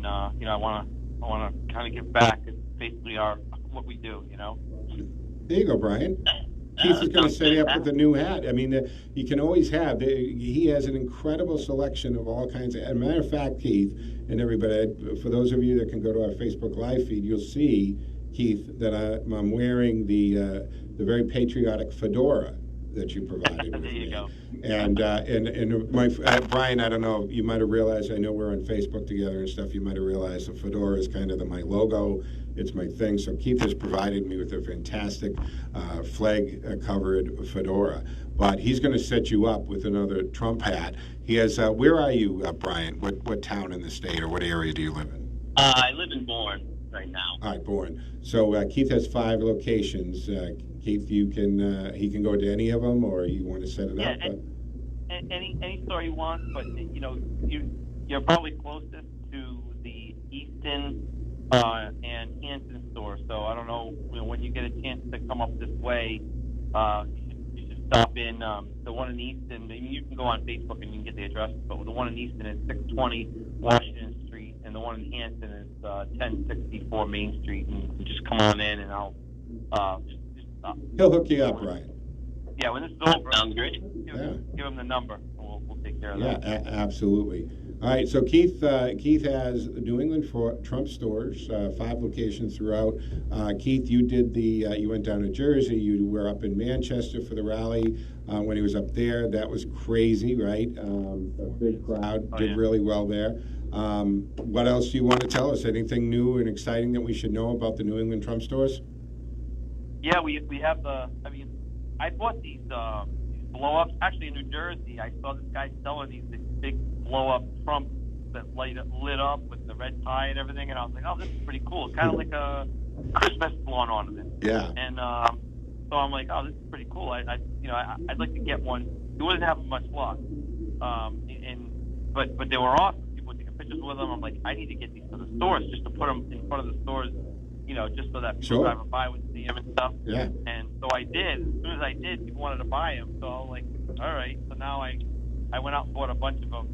I want to kind of give back. It's basically what we do. There you go, Brian. Keith is going to set you up with a new hat. I mean, you can always have. He has an incredible selection of all kinds of. As a matter of fact, Keith and everybody, for those of you that can go to our Facebook Live feed, you'll see, Keith, that I'm wearing the very patriotic fedora that you provided. There you go. And my Brian, I don't know, you might have realized. I know we're on Facebook together and stuff. You might have realized the fedora is kind of my logo. It's my thing. So Keith has provided me with a fantastic flag-covered fedora. But he's going to set you up with another Trump hat. He has. Where are you, Brian? What town in the state, or what area do you live in? I live in Bourne right now. All right, Bourne. So Keith has 5 locations. Keith, he can go to any of them, or you want to set it up? Any store you want, but you're probably closest to the Easton and Hanson store. So I don't know, when you get a chance to come up this way, you should stop in the one in Easton. I mean, you can go on Facebook and you can get the address, but the one in Easton is 620 Washington Street, and the one in Hanson is 1064 Main Street. And you just come on in, and I'll He'll hook you up, Brian. Yeah, when this is over, sounds great. Give him the number, and we'll take care of that. Yeah, absolutely. All right, so Keith has New England Trump stores, 5 locations throughout. Keith, you did you went down to Jersey. You were up in Manchester for the rally when he was up there. That was crazy, right? A big crowd, did really well there. What else do you want to tell us? Anything new and exciting that we should know about the New England Trump stores? Yeah, we have I bought these blow-ups. Actually, in New Jersey, I saw this guy selling these big blow-up Trumps that lit up with the red tie and everything, and I was like, oh, this is pretty cool. Kind of like a Christmas lawn ornament. Yeah. And so I'm like, oh, this is pretty cool. I'd like to get one. He wasn't having much luck, but they were awesome. People were taking pictures with them. I'm like, I need to get these to the stores just to put them in front of the stores, just so that people driving by would see them and stuff. Yeah. And so I did. As soon as I did, people wanted to buy them. So I was like, all right. So now I went out and bought a bunch of them,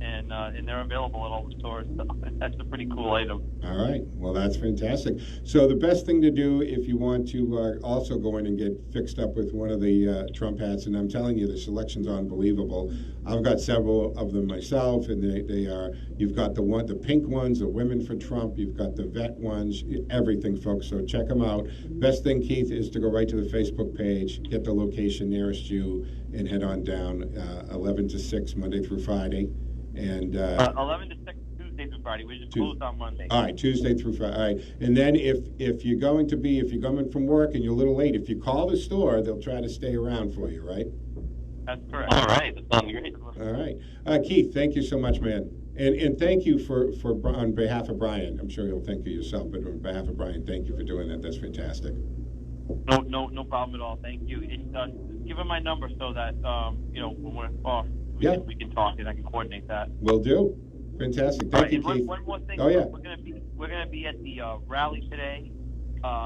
and they're available at all the stores. So that's a pretty cool item. All right. Well, that's fantastic. So the best thing to do if you want to also go in and get fixed up with one of the Trump hats, and I'm telling you, the selection's unbelievable. I've got several of them myself, and they are. You've got the pink ones, the Women for Trump. You've got the vet ones, everything, folks. So check them out. Best thing, Keith, is to go right to the Facebook page, get the location nearest you, and head on down 11 to 6 Monday through Friday, and 11 to 6 Tuesday through Friday. We just closed on Monday. All right, Tuesday through Friday. All right, and then if you're coming from work and you're a little late, if you call the store, they'll try to stay around for you, right? That's correct. All right, that sounds great. All right, Keith, thank you so much, man, and thank you for on behalf of Brian. I'm sure you'll thank you yourself, but on behalf of Brian, thank you for doing that. That's fantastic. No problem at all. Thank you. Give him my number so that when we're off, we can talk and I can coordinate that. Will do. Fantastic. Thank you, Keith. One more thing. Oh yeah. We're gonna be at the rally today,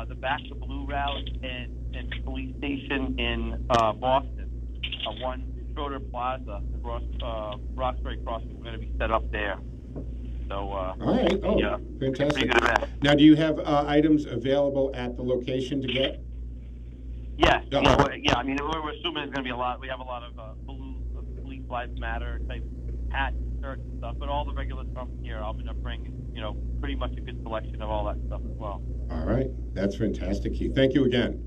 the Back to Blue rally and police station in Boston. One Schroeder Plaza, the Roxbury Crossing. We're gonna be set up there. So. All right. Oh, yeah. Fantastic. Now, do you have items available at the location to get? Yes. Oh. Yeah. I mean, we're assuming there's going to be a lot. We have a lot of Police Lives Matter type hats, shirts, and stuff. But all the regular stuff here, I'm going to bring, pretty much a good selection of all that stuff as well. All right. That's fantastic, Keith. Thank you again.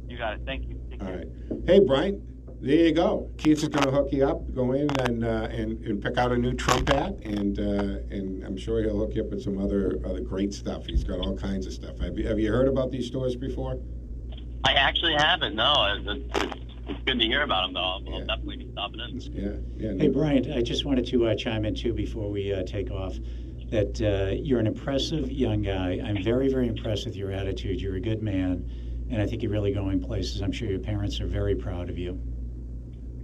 You got it. Thank you. All right. Hey, Brian. There you go. Keith is going to hook you up. Go in and pick out a new Trump hat, and I'm sure he'll hook you up with some other great stuff. He's got all kinds of stuff. Have you heard about these stores before? I actually haven't. No, it's good to hear about them, though. I'll definitely be stopping in. Yeah. Hey, Brian, I just wanted to chime in too before we take off. that you're an impressive young guy. I'm very, very impressed with your attitude. You're a good man, and I think you're really going places. I'm sure your parents are very proud of you.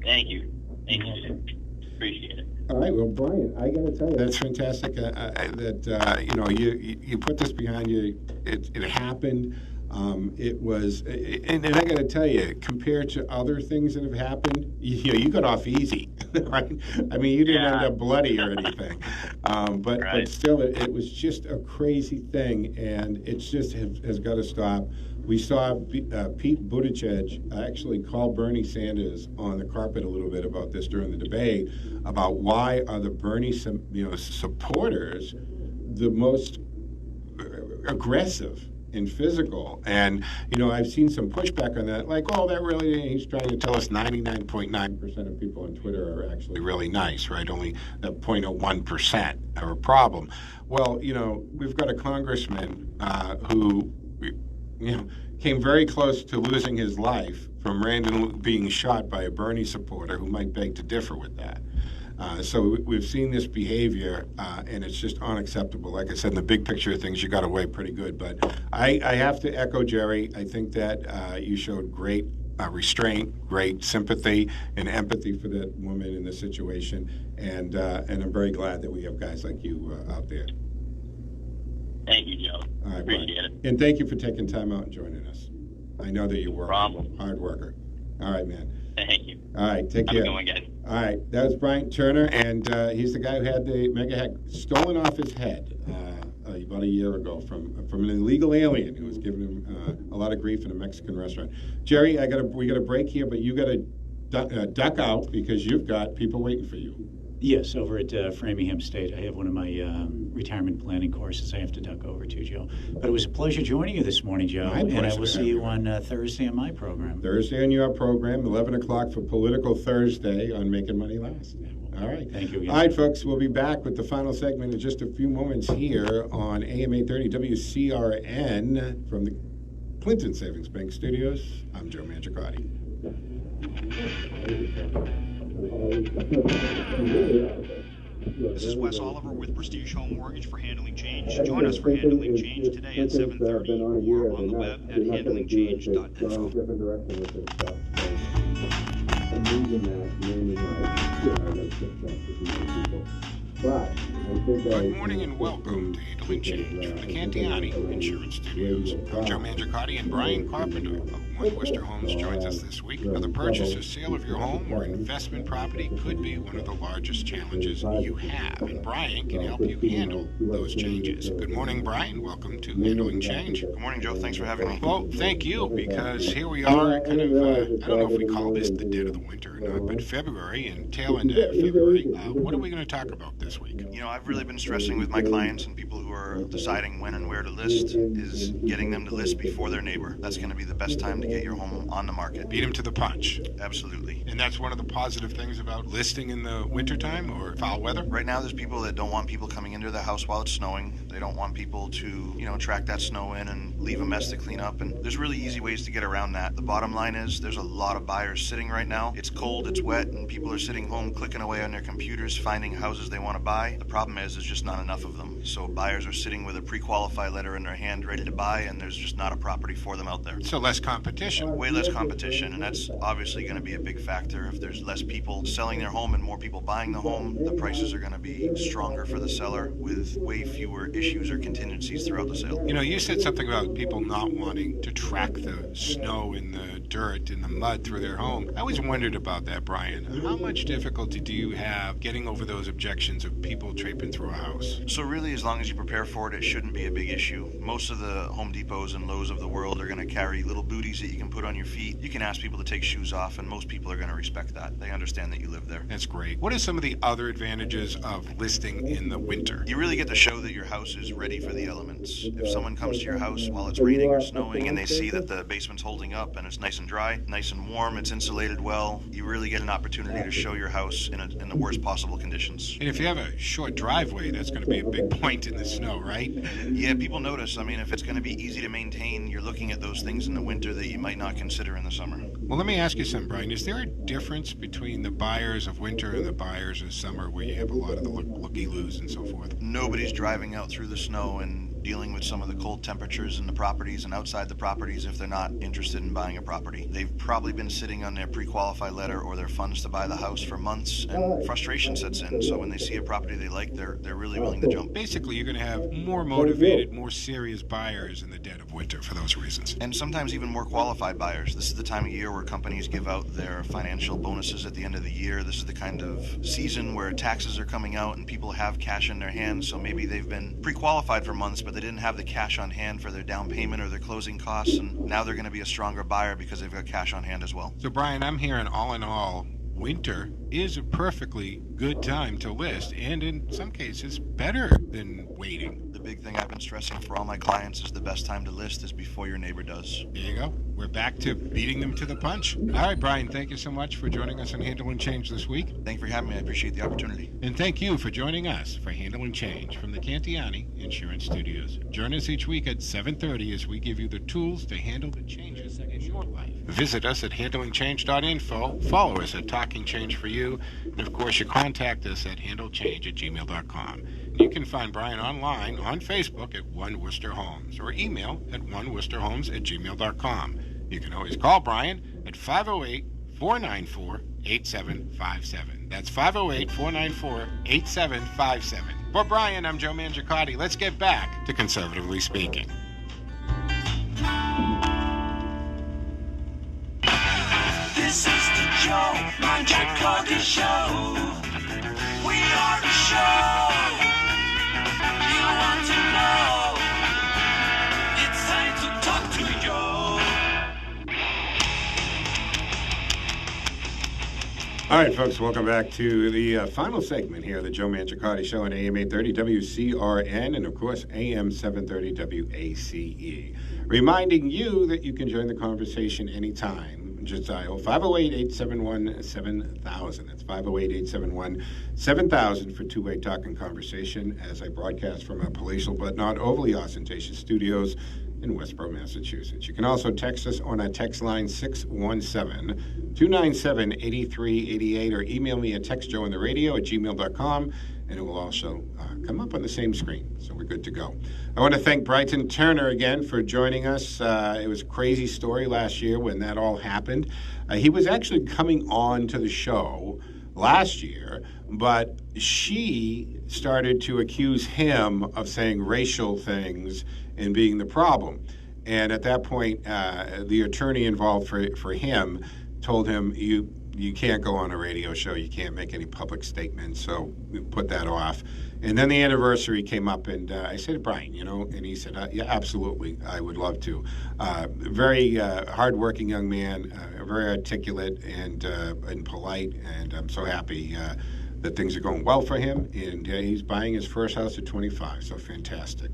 Thank you. Thank you. Appreciate it. All right, well, Brian, I got to tell you, that's fantastic you put this behind you. It happened. It was, and I got to tell you, compared to other things that have happened, you got off easy, right? I mean, you didn't end up bloody or anything, but still, it was just a crazy thing, and it just has got to stop. We saw Pete Buttigieg actually call Bernie Sanders on the carpet a little bit about this during the debate, about why are the Bernie supporters the most aggressive and physical. And, I've seen some pushback on that, like, oh, that really, he's trying to tell us 99.9% of people on Twitter are actually really nice, right? Only that 0.01% are a problem. Well, we've got a congressman who, came very close to losing his life from randomly being shot by a Bernie supporter who might beg to differ with that. So we've seen this behavior, and it's just unacceptable. Like I said, in the big picture of things, you got away pretty good. But I have to echo Gerry. I think that you showed great restraint, great sympathy, and empathy for that woman in the situation. And I'm very glad that we have guys like you out there. Thank you, Joe. All right, Appreciate Brian. it. And thank you for taking time out and joining us. I know that you were a hard worker. All right, man. Thank you. All right, take care. Have a good one, guys. All right, that was Bryton Turner, and he's the guy who had the mega hack stolen off his head about a year ago from an illegal alien who was giving him a lot of grief in a Mexican restaurant. Gerry, we got a break here, but you got to duck out because you've got people waiting for you. Yes, over at Framingham State. I have one of my retirement planning courses I have to duck over to, Joe. But it was a pleasure joining you this morning, Joe. And I will see you on Thursday on my program. Thursday on your program, 11 o'clock for Political Thursday on Making Money Last. All right. Thank you again. All right, folks, we'll be back with the final segment in just a few moments here on AM 830 WCRN from the Clinton Savings Bank Studios. I'm Joe Mangiacotti. This is Wes Oliver with Prestige Home Mortgage for Handling Change. Join us for Handling Change today at 7:30 or on the web at handlingchange.info. Good morning and welcome to Handling Change from the Cantiani Insurance Studios. I'm Joe Mangiacotti, and Brian Carpenter of One Worcester Homes joins us this week. Now, the purchase or sale of your home or investment property could be one of the largest challenges you have, and Brian can help you handle those changes. Good morning, Brian. Welcome to Handling Change. Good morning, Joe. Thanks for having me. Well, thank you, because here we are, kind of, I don't know if we call this the dead of the winter or not, but February and tail end of February. What are we going to talk about this week? I've really been stressing with my clients and people who are deciding when and where to list is getting them to list before their neighbor. That's going to be the best time to get your home on the market. Beat them to the punch. Absolutely. And that's one of the positive things about listing in the wintertime or foul weather? Right now, there's people that don't want people coming into their house while it's snowing. They don't want people to, track that snow in and leave a mess to clean up. And there's really easy ways to get around that. The bottom line is there's a lot of buyers sitting right now. It's cold, it's wet, and people are sitting home clicking away on their computers, finding houses they want to buy. The problem is there's just not enough of them. So buyers are sitting with a pre-qualified letter in their hand ready to buy, and there's just not a property for them out there. So less competition. Way less competition, and that's obviously going to be a big factor. If there's less people selling their home and more people buying the home, the prices are going to be stronger for the seller with way fewer issues or contingencies throughout the sale. You said something about people not wanting to track the snow and the dirt and the mud through their home. I always wondered about that, Brian. How much difficulty do you have getting over those objections of people traipsing through a house? So really, as long as you prepare for it, it shouldn't be a big issue. Most of the Home Depots and Lowe's of the world are going to carry little booties that you can put on your feet. You can ask people to take shoes off, and most people are going to respect that. They understand that you live there. That's great. What are some of the other advantages of listing in the winter? You really get to show that your house is ready for the elements. If someone comes to your house while it's raining or snowing and they see that the basement's holding up and it's nice and dry, nice and warm, it's insulated well, you really get an opportunity to show your house in the worst possible conditions. And if you have a short driveway, that's going to be a big point in the snow, right? Yeah, people notice. I mean, if it's going to be easy to maintain, you're looking at those things in the winter that you might not consider in the summer. Well, let me ask you something, Brian. Is there a difference between the buyers of winter and the buyers of summer, where you have a lot of the looky-loos and so forth? Nobody's driving out through the snow and dealing with some of the cold temperatures in the properties and outside the properties if they're not interested in buying a property. They've probably been sitting on their pre-qualified letter or their funds to buy the house for months, and frustration sets in. So when they see a property they like, they're really willing to jump. Basically, you're going to have more motivated, more serious buyers in the dead of winter for those reasons. And sometimes even more qualified buyers. This is the time of year where companies give out their financial bonuses at the end of the year. This is the kind of season where taxes are coming out and people have cash in their hands. So maybe they've been pre-qualified for months, but they didn't have the cash on hand for their down payment or their closing costs. And now they're going to be a stronger buyer because they've got cash on hand as well. So, Brian, I'm hearing all in all, winter is a perfectly good time to list, and in some cases better than waiting. The big thing I've been stressing for all my clients is the best time to list is before your neighbor does. There you go. We're back to beating them to the punch. All right, Brian, thank you so much for joining us on Handling Change this week. Thank you for having me. I appreciate the opportunity. And thank you for joining us for Handling Change from the Cantiani Insurance Studios. Join us each week at 7:30 as we give you the tools to handle the changes in your life. Visit us at handlingchange.info. Follow us at Talking Change for You. And, of course, you contact us at handlechange@gmail.com. You can find Brian online on Facebook at One Worcester Homes or email at oneworcesterhomes@gmail.com. You can always call Brian at 508-494-8757. That's 508-494-8757. For Brian, I'm Joe Mangiacotti. Let's get back to Conservatively Speaking. This is the Joe Mangiacotti Show. We are the show you want to know. It's time to talk to Joe. All right, folks, welcome back to the final segment here of the Joe Mangiacotti Show on AM 830 WCRN and, of course, AM 730 WACE. Reminding you that you can join the conversation anytime. Just dial 508-871-7000. That's 508-871-7000 for two-way talking conversation as I broadcast from our palatial but not overly ostentatious studios in Westboro, Massachusetts. You can also text us on our text line 617-297-8388 or email me at textjoeintheradio@gmail.com, and it will also come up on the same screen, so we're good to go. I want to thank Bryton Turner again for joining us. It was a crazy story last year when that all happened. He was actually coming on to the show last year, but she started to accuse him of saying racial things and being the problem. And at that point, the attorney involved for him told him, you can't go on a radio show, you can't make any public statements, so we put that off. And then the anniversary came up, and I said, Brian, and he said, yeah, absolutely, I would love to. Very hardworking young man, very articulate and polite, and I'm so happy that things are going well for him, and he's buying his first house at 25, so fantastic.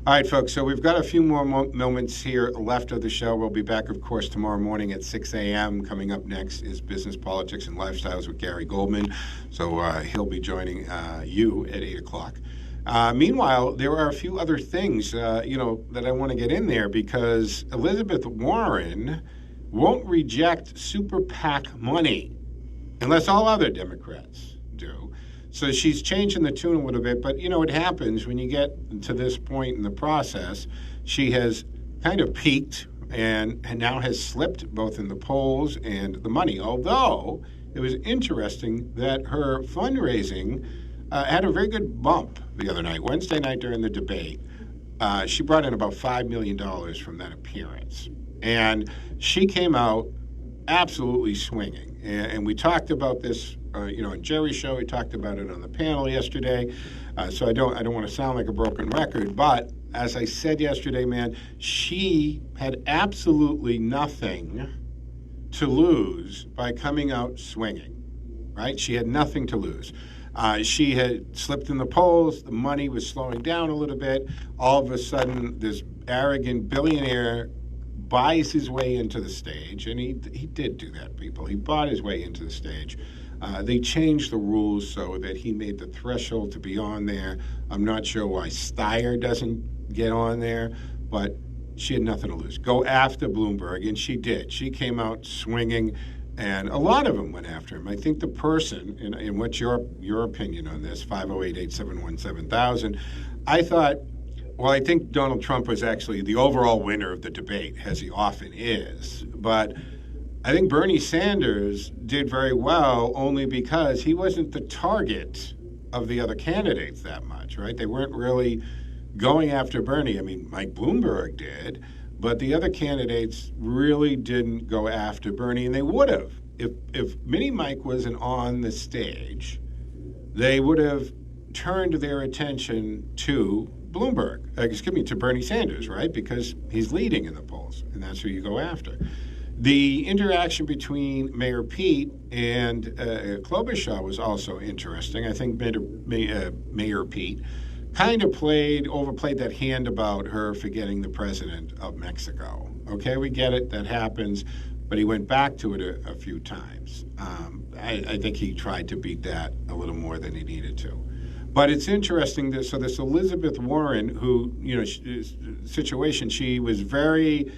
All right, folks, so we've got a few more moments here left of the show. We'll be back, of course, tomorrow morning at 6 a.m. Coming up next is Business, Politics, and Lifestyles with Gary Goldman. So he'll be joining you at 8 o'clock. Meanwhile, there are a few other things, that I want to get in there because Elizabeth Warren won't reject super PAC money unless all other Democrats do. So she's changing the tune a little bit, but it happens when you get to this point in the process. She has kind of peaked and now has slipped both in the polls and the money, although it was interesting that her fundraising had a very good bump the other night, Wednesday night during the debate. She brought in about $5 million from that appearance, and she came out absolutely swinging. And we talked about this on Gerry's show. We talked about it on the panel yesterday. So I don't want to sound like a broken record, but as I said yesterday, man, she had absolutely nothing to lose by coming out swinging, right? She had nothing to lose. She had slipped in the polls. The money was slowing down a little bit. All of a sudden, this arrogant billionaire buys his way into the stage, and he did do that, people. He bought his way into the stage. They changed the rules so that he made the threshold to be on there. I'm not sure why Steyer doesn't get on there, but she had nothing to lose. Go after Bloomberg, and she did. She came out swinging, and a lot of them went after him. I think the person, and what's your opinion on this, 508-871-7000, I thought, well, I think Donald Trump was actually the overall winner of the debate, as he often is. But I think Bernie Sanders did very well only because he wasn't the target of the other candidates that much, right? They weren't really going after Bernie. I mean, Mike Bloomberg did, but the other candidates really didn't go after Bernie, and they would have. If Mini Mike wasn't on the stage, they would have turned their attention to to Bernie Sanders, right? Because he's leading in the polls, and that's who you go after. The interaction between Mayor Pete and Klobuchar was also interesting. I think Mayor Pete kind of overplayed that hand about her forgetting the president of Mexico. Okay, we get it, that happens, but he went back to it a few times. I think he tried to beat that a little more than he needed to. But it's interesting that, so this Elizabeth Warren, who, situation, she was very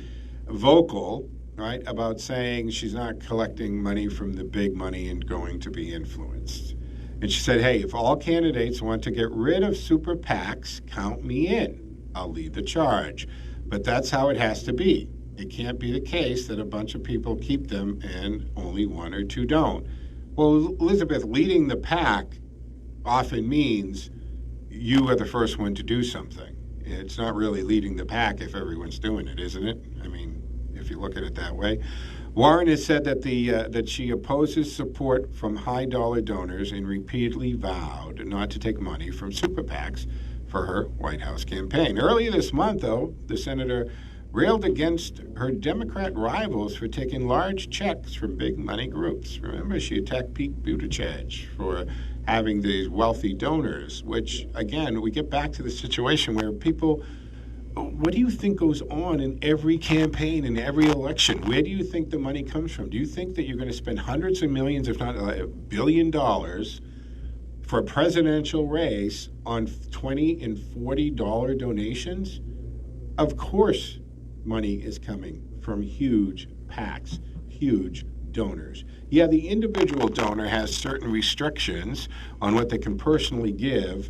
vocal, right, about saying she's not collecting money from the big money and going to be influenced. And she said, hey, if all candidates want to get rid of super PACs, count me in. I'll lead the charge. But that's how it has to be. It can't be the case that a bunch of people keep them and only one or two don't. Well, Elizabeth, leading the PAC often means you are the first one to do something. It's not really leading the PAC if everyone's doing it, isn't it? I mean, if you look at it that way. Warren has said that that she opposes support from high-dollar donors and repeatedly vowed not to take money from super PACs for her White House campaign. Earlier this month, though, the senator railed against her Democrat rivals for taking large checks from big money groups. Remember, she attacked Pete Buttigieg for having these wealthy donors, which, again, we get back to the situation where people, what do you think goes on in every campaign, in every election? Where do you think the money comes from? Do you think that you're going to spend hundreds of millions, if not $1 billion, for a presidential race on $20 and $40 donations? Of course, money is coming from huge PACs, huge donors. Yeah, the individual donor has certain restrictions on what they can personally give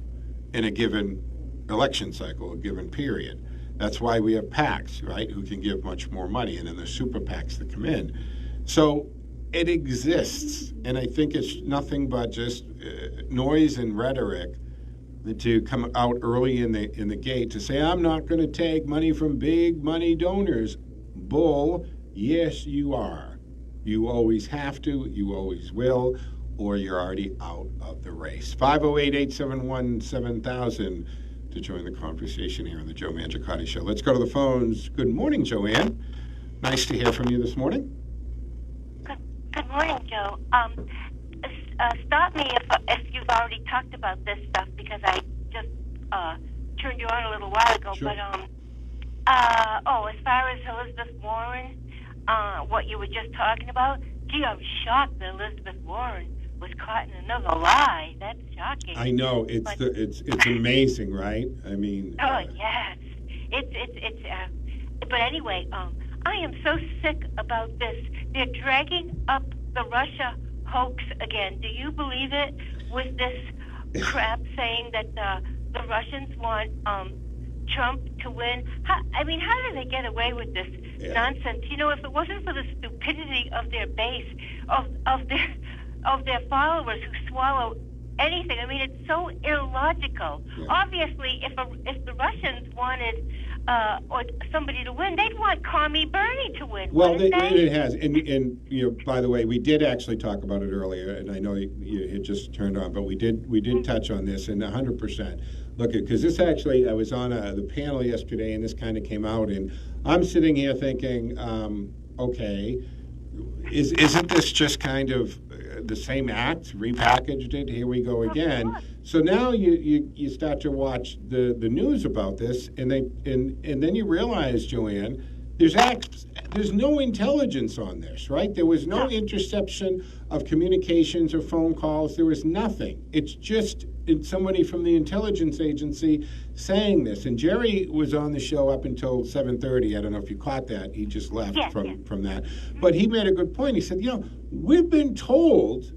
in a given election cycle, a given period. That's why we have PACs, right, who can give much more money, and then the super PACs that come in. So it exists, and I think it's nothing but just noise and rhetoric to come out early in the gate to say, I'm not going to take money from big money donors. Bull, yes, you are. You always have to, you always will, or you're already out of the race. 508-871-7000 to join the conversation here on the Joe Mangiacotti Show. Let's go to the phones. Good morning, Joanne. Nice to hear from you this morning. Good morning, Joe. Stop me if you've already talked about this stuff, because I just turned you on a little while ago. Sure. But as far as Elizabeth Warren, what you were just talking about, gee, I was shocked that Elizabeth Warren was caught in another lie. That's shocking. I know, it's amazing, right? I mean, yes, it's but anyway, I am so sick about this. They're dragging up the Russia hoax again. Do you believe it? With this crap saying that the Russians want Trump to win. How do they get away with this nonsense? You know, if it wasn't for the stupidity of their base, of their followers who swallow anything, I mean, it's so illogical. Yeah. Obviously, if the Russians wanted or somebody to win, they'd want Commie Bernie to win. Well, it has, and you know, by the way, we did actually talk about it earlier, and I know you had just turned on, but we did touch on this, and 100%. Look, because this actually, I was on the panel yesterday, and this kind of came out, and I'm sitting here thinking, okay, isn't this just kind of the same act, repackaged it, here we go again? So now you start to watch the news about this, and then you realize, Joanne, there's no intelligence on this, right? There was no interception of communications or phone calls. There was nothing. It's somebody from the intelligence agency saying this. And Gerry was on the show up until 7:30. I don't know if you caught that. He just left from that. But he made a good point. He said, we've been told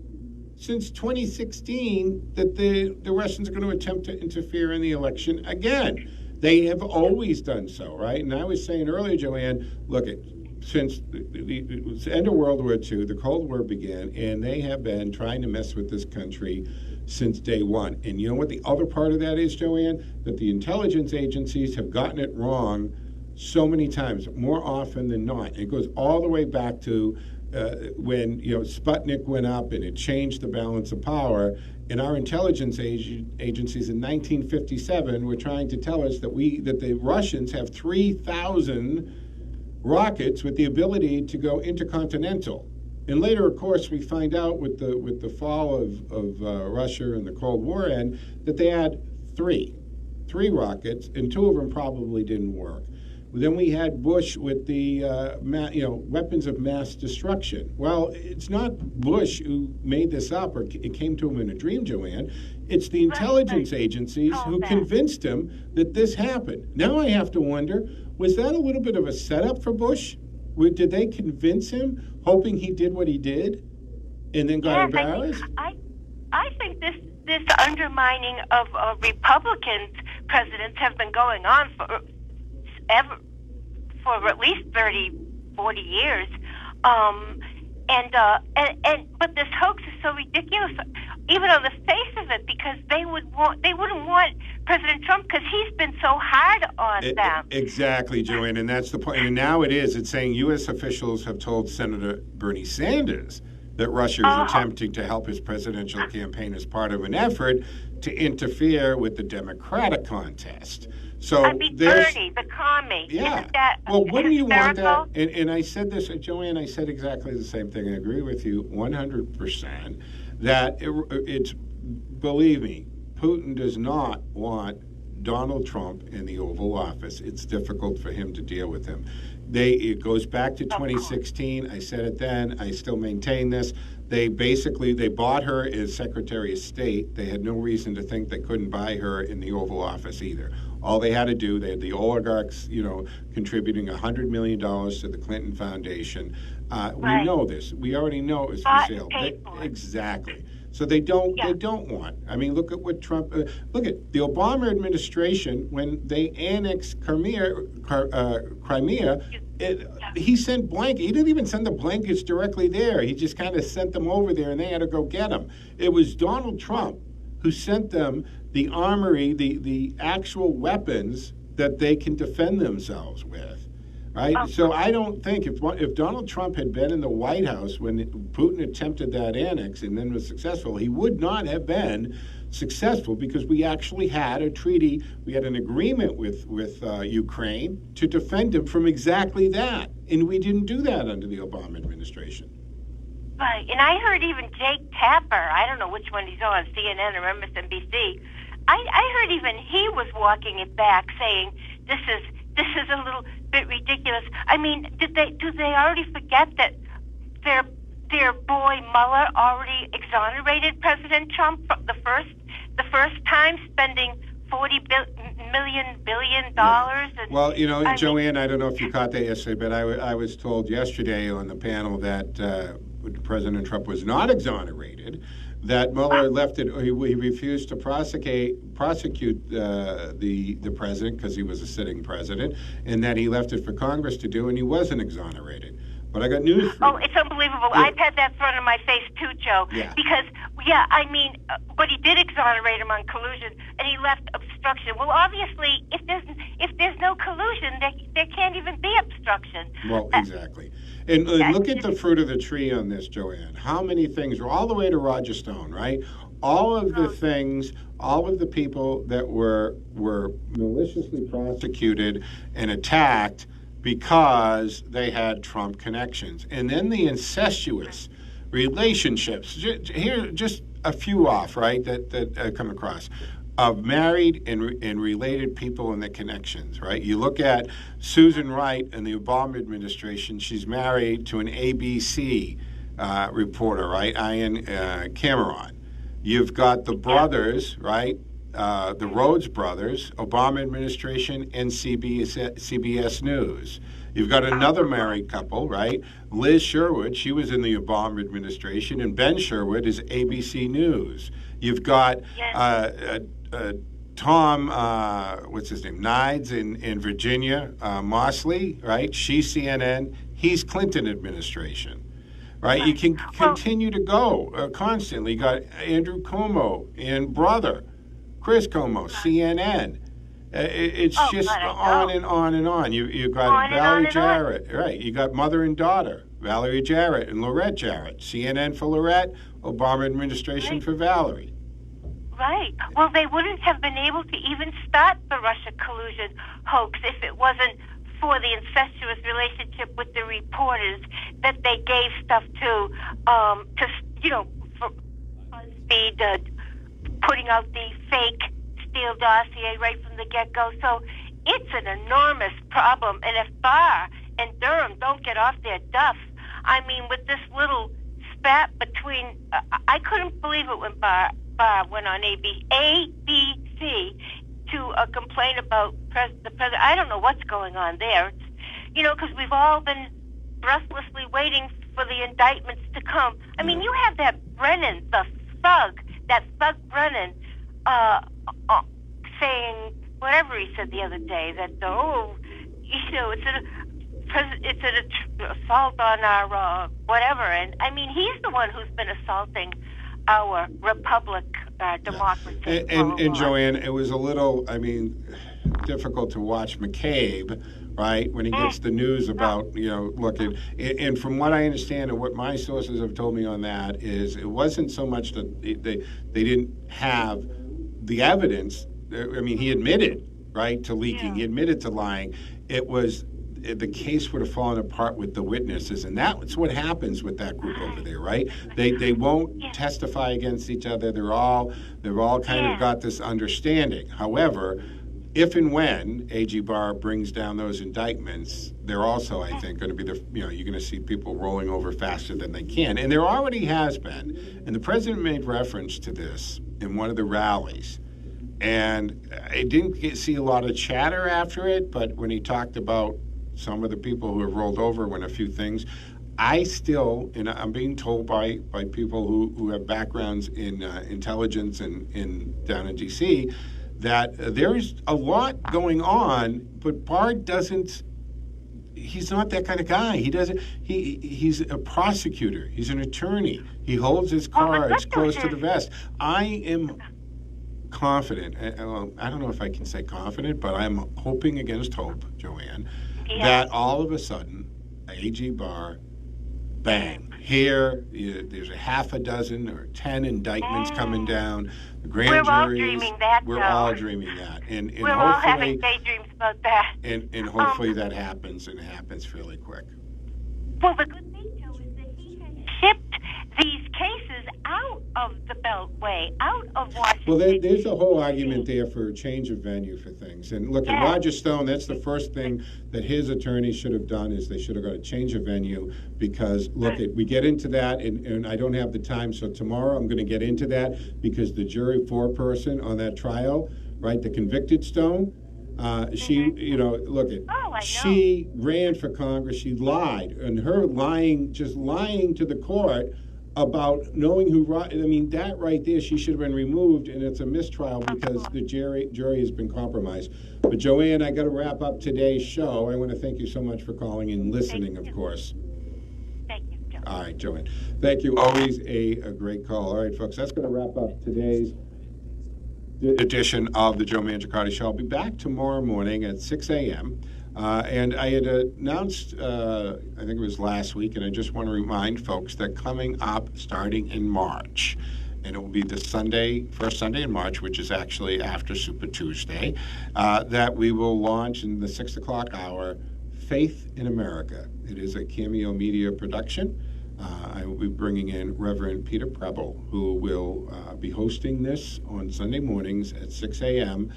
since 2016 that the Russians are going to attempt to interfere in the election again. They have always done so, right? And I was saying earlier, Joanne, look, since the end of World War II, the Cold War began, and they have been trying to mess with this country since day one. And you know what the other part of that is, Joanne? That the intelligence agencies have gotten it wrong so many times, more often than not. It goes all the way back to when Sputnik went up and it changed the balance of power. And our intelligence agencies in 1957 were trying to tell us that the Russians have 3,000 rockets with the ability to go intercontinental. And later, of course, we find out with the fall of Russia and the Cold War end that they had three rockets, and two of them probably didn't work. Then we had Bush with the weapons of mass destruction. Well, it's not Bush who made this up, or it came to him in a dream, Joanne. It's the intelligence agencies who convinced him that this happened. Now I have to wonder, was that a little bit of a setup for Bush? Did they convince him, hoping he did what he did, and then got embarrassed? I think this undermining of Republican presidents have been going on for at least 30, 40 years. But this hoax is so ridiculous, even on the face of it, because they wouldn't want President Trump because he's been so hard on them. Exactly, Joanne, and that's the point. And now it's saying U.S. officials have told Senator Bernie Sanders that Russia is attempting to help his presidential campaign as part of an effort to interfere with the Democratic contest. So Bernie, the commie. Yeah. Isn't that wouldn't you want that? hysterical? And I said this, Joanne, I said exactly the same thing. I agree with you 100% that it's, believe me, Putin does not want Donald Trump in the Oval Office. It's difficult for him to deal with him. It goes back to 2016. I said it then. I still maintain this. They bought her as Secretary of State. They had no reason to think they couldn't buy her in the Oval Office either. All they had to do, they had the oligarchs, contributing $100 million to the Clinton Foundation. We know this. We already know it was for sale. Exactly. So they don't want. I mean, look at what Trump. Look at the Obama administration when they annexed Crimea. He sent blankets. He didn't even send the blankets directly there. He just kind of sent them over there, and they had to go get them. It was Donald Trump who sent them the armory, the actual weapons that they can defend themselves with. Right? So I don't think if Donald Trump had been in the White House when Putin attempted that annex and then was successful, he would not have been successful because we actually had a treaty, we had an agreement with Ukraine to defend him from exactly that. And we didn't do that under the Obama administration. Right. And I heard even Jake Tapper, I don't know which one he's on, CNN or MSNBC, I heard even he was walking it back saying this is a little bit ridiculous. I mean, do they already forget that their boy Mueller already exonerated President Trump the first time, spending $40 billion? And, well, Joanne, I don't know if you caught that yesterday, but I was told yesterday on the panel that President Trump was not exonerated. That Mueller left it. He refused to prosecute the president because he was a sitting president, and that he left it for Congress to do, and he wasn't exonerated. But I got news for you. Oh, it's unbelievable. Yeah. I've had that thrown in my face too, Joe. Yeah. Because, but he did exonerate him on collusion, and he left obstruction. Well, obviously, if there's no collusion, there can't even be obstruction. Well, exactly. And look at the fruit of the tree on this, Joanne. How many things, all the way to Roger Stone, right? All of the things, all of the people that were maliciously prosecuted and attacked because they had Trump connections. And then the incestuous relationships. Here, just a few off, right, that come across. of married and related people and their connections, right? You look at Susan Wright in the Obama administration. She's married to an ABC reporter, right? Ian Cameron. You've got the brothers, right? The Rhodes brothers, Obama administration, and CBS News. You've got another married couple, right? Liz Sherwood, she was in the Obama administration, and Ben Sherwood is ABC News. You've got Tom, what's his name, Nides in Virginia, Mosley, right? She's CNN, he's Clinton administration, right? You can continue to go constantly. You got Andrew Cuomo and brother, Chris Cuomo, CNN. It's just on and on and on. You got Valerie Jarrett, right? You got mother and daughter, Valerie Jarrett and Lorette Jarrett. CNN for Lorette, Obama administration for Valerie. Right. Well, they wouldn't have been able to even start the Russia collusion hoax if it wasn't for the incestuous relationship with the reporters that they gave stuff to for BuzzFeed, putting out the fake Steele dossier right from the get-go. So it's an enormous problem. And if Barr and Durham don't get off their duff, I mean, with this little spat between, I couldn't believe it when Barr went on ABC to complain about the president. I don't know what's going on there. It's, because we've all been breathlessly waiting for the indictments to come. I mean, you have that Brennan, that thug Brennan, saying whatever he said the other day, that it's an assault on our whatever. And I mean, he's the one who's been assaulting our republic, democracy. And Joanne, it was a little, difficult to watch McCabe, right, when he gets the news about, and from what I understand and what my sources have told me on that is it wasn't so much that they didn't have the evidence. I mean, he admitted, right, to leaking. He admitted to lying. It was the case would have fallen apart with the witnesses, and that's what happens with that group over there, right? They won't testify against each other. They're all kind of got this understanding. However, if and when AG Barr brings down those indictments, they're also, I think, going to be you're going to see people rolling over faster than they can, and there already has been. And the president made reference to this in one of the rallies. And I didn't see a lot of chatter after it, but when he talked about some of the people who have rolled over when a few things, I still, and I'm being told by people who have backgrounds in intelligence and down in D.C., that there's a lot going on, but Barr doesn't, he's not that kind of guy. He's a prosecutor. He's an attorney. He holds his cards close to the vest. I am confident, I don't know if I can say confident, but I'm hoping against hope, Joanne, that all of a sudden, A.G. Barr, bang, here, there's a half a dozen or 10 indictments coming down. The grand juries. All dreaming that. We're all dreaming that. And we're all having daydreams about that. And hopefully that happens, and it happens fairly quick. Well, the good thing, Joe, is that he has shipped these cases out of the Beltway, out of Washington. Well, there's a whole argument there for a change of venue for things. And look, at Roger Stone, that's the first thing that his attorney should have done, is they should have got a change of venue, because, look, we get into that, and I don't have the time, so tomorrow I'm going to get into that, because the jury foreperson on that trial, right, the convicted Stone, she, she ran for Congress, she lied, and her lying to the court about knowing who, that right there, she should have been removed, and it's a mistrial because the jury has been compromised. But Joanne, I got to wrap up today's show. I want to thank you so much for calling and listening, of course. Thank you, Joe. All right, Joanne. Thank you. Always a great call. All right, folks, that's going to wrap up today's edition of the Joe Mangiacardi Show. I'll be back tomorrow morning at 6 a.m., and I had announced, I think it was last week, and I just want to remind folks that coming up starting in March, and it will be the first Sunday in March, which is actually after Super Tuesday, that we will launch in the 6 o'clock hour, Faith in America. It is a Cameo Media production. I will be bringing in Reverend Peter Preble, who will be hosting this on Sunday mornings at 6 a.m.,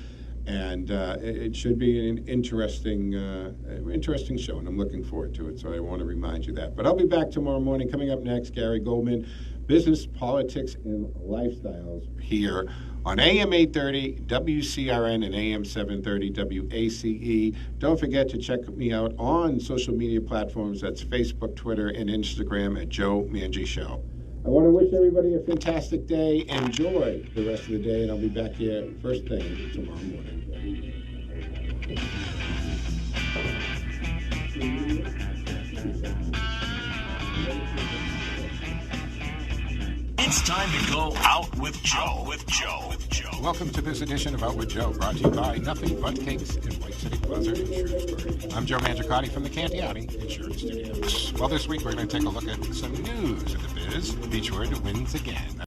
and it should be an interesting show, and I'm looking forward to it, so I want to remind you that. But I'll be back tomorrow morning. Coming up next, Gary Goldman, Business, Politics, and Lifestyles here on AM 830 WCRN and AM 730 WACE. Don't forget to check me out on social media platforms. That's Facebook, Twitter, and Instagram at Joe Mangie Show. I want to wish everybody a fantastic day. Enjoy the rest of the day, and I'll be back here first thing tomorrow morning. It's time to go out with Joe. Welcome to this edition of Out with Joe, brought to you by Nothing But Cakes in White City Plaza in Shrewsbury. I'm Joe Mangiacotti from the Cantiani Insurance Studios. Well, this week we're going to take a look at some news in the biz. Beachwood wins again.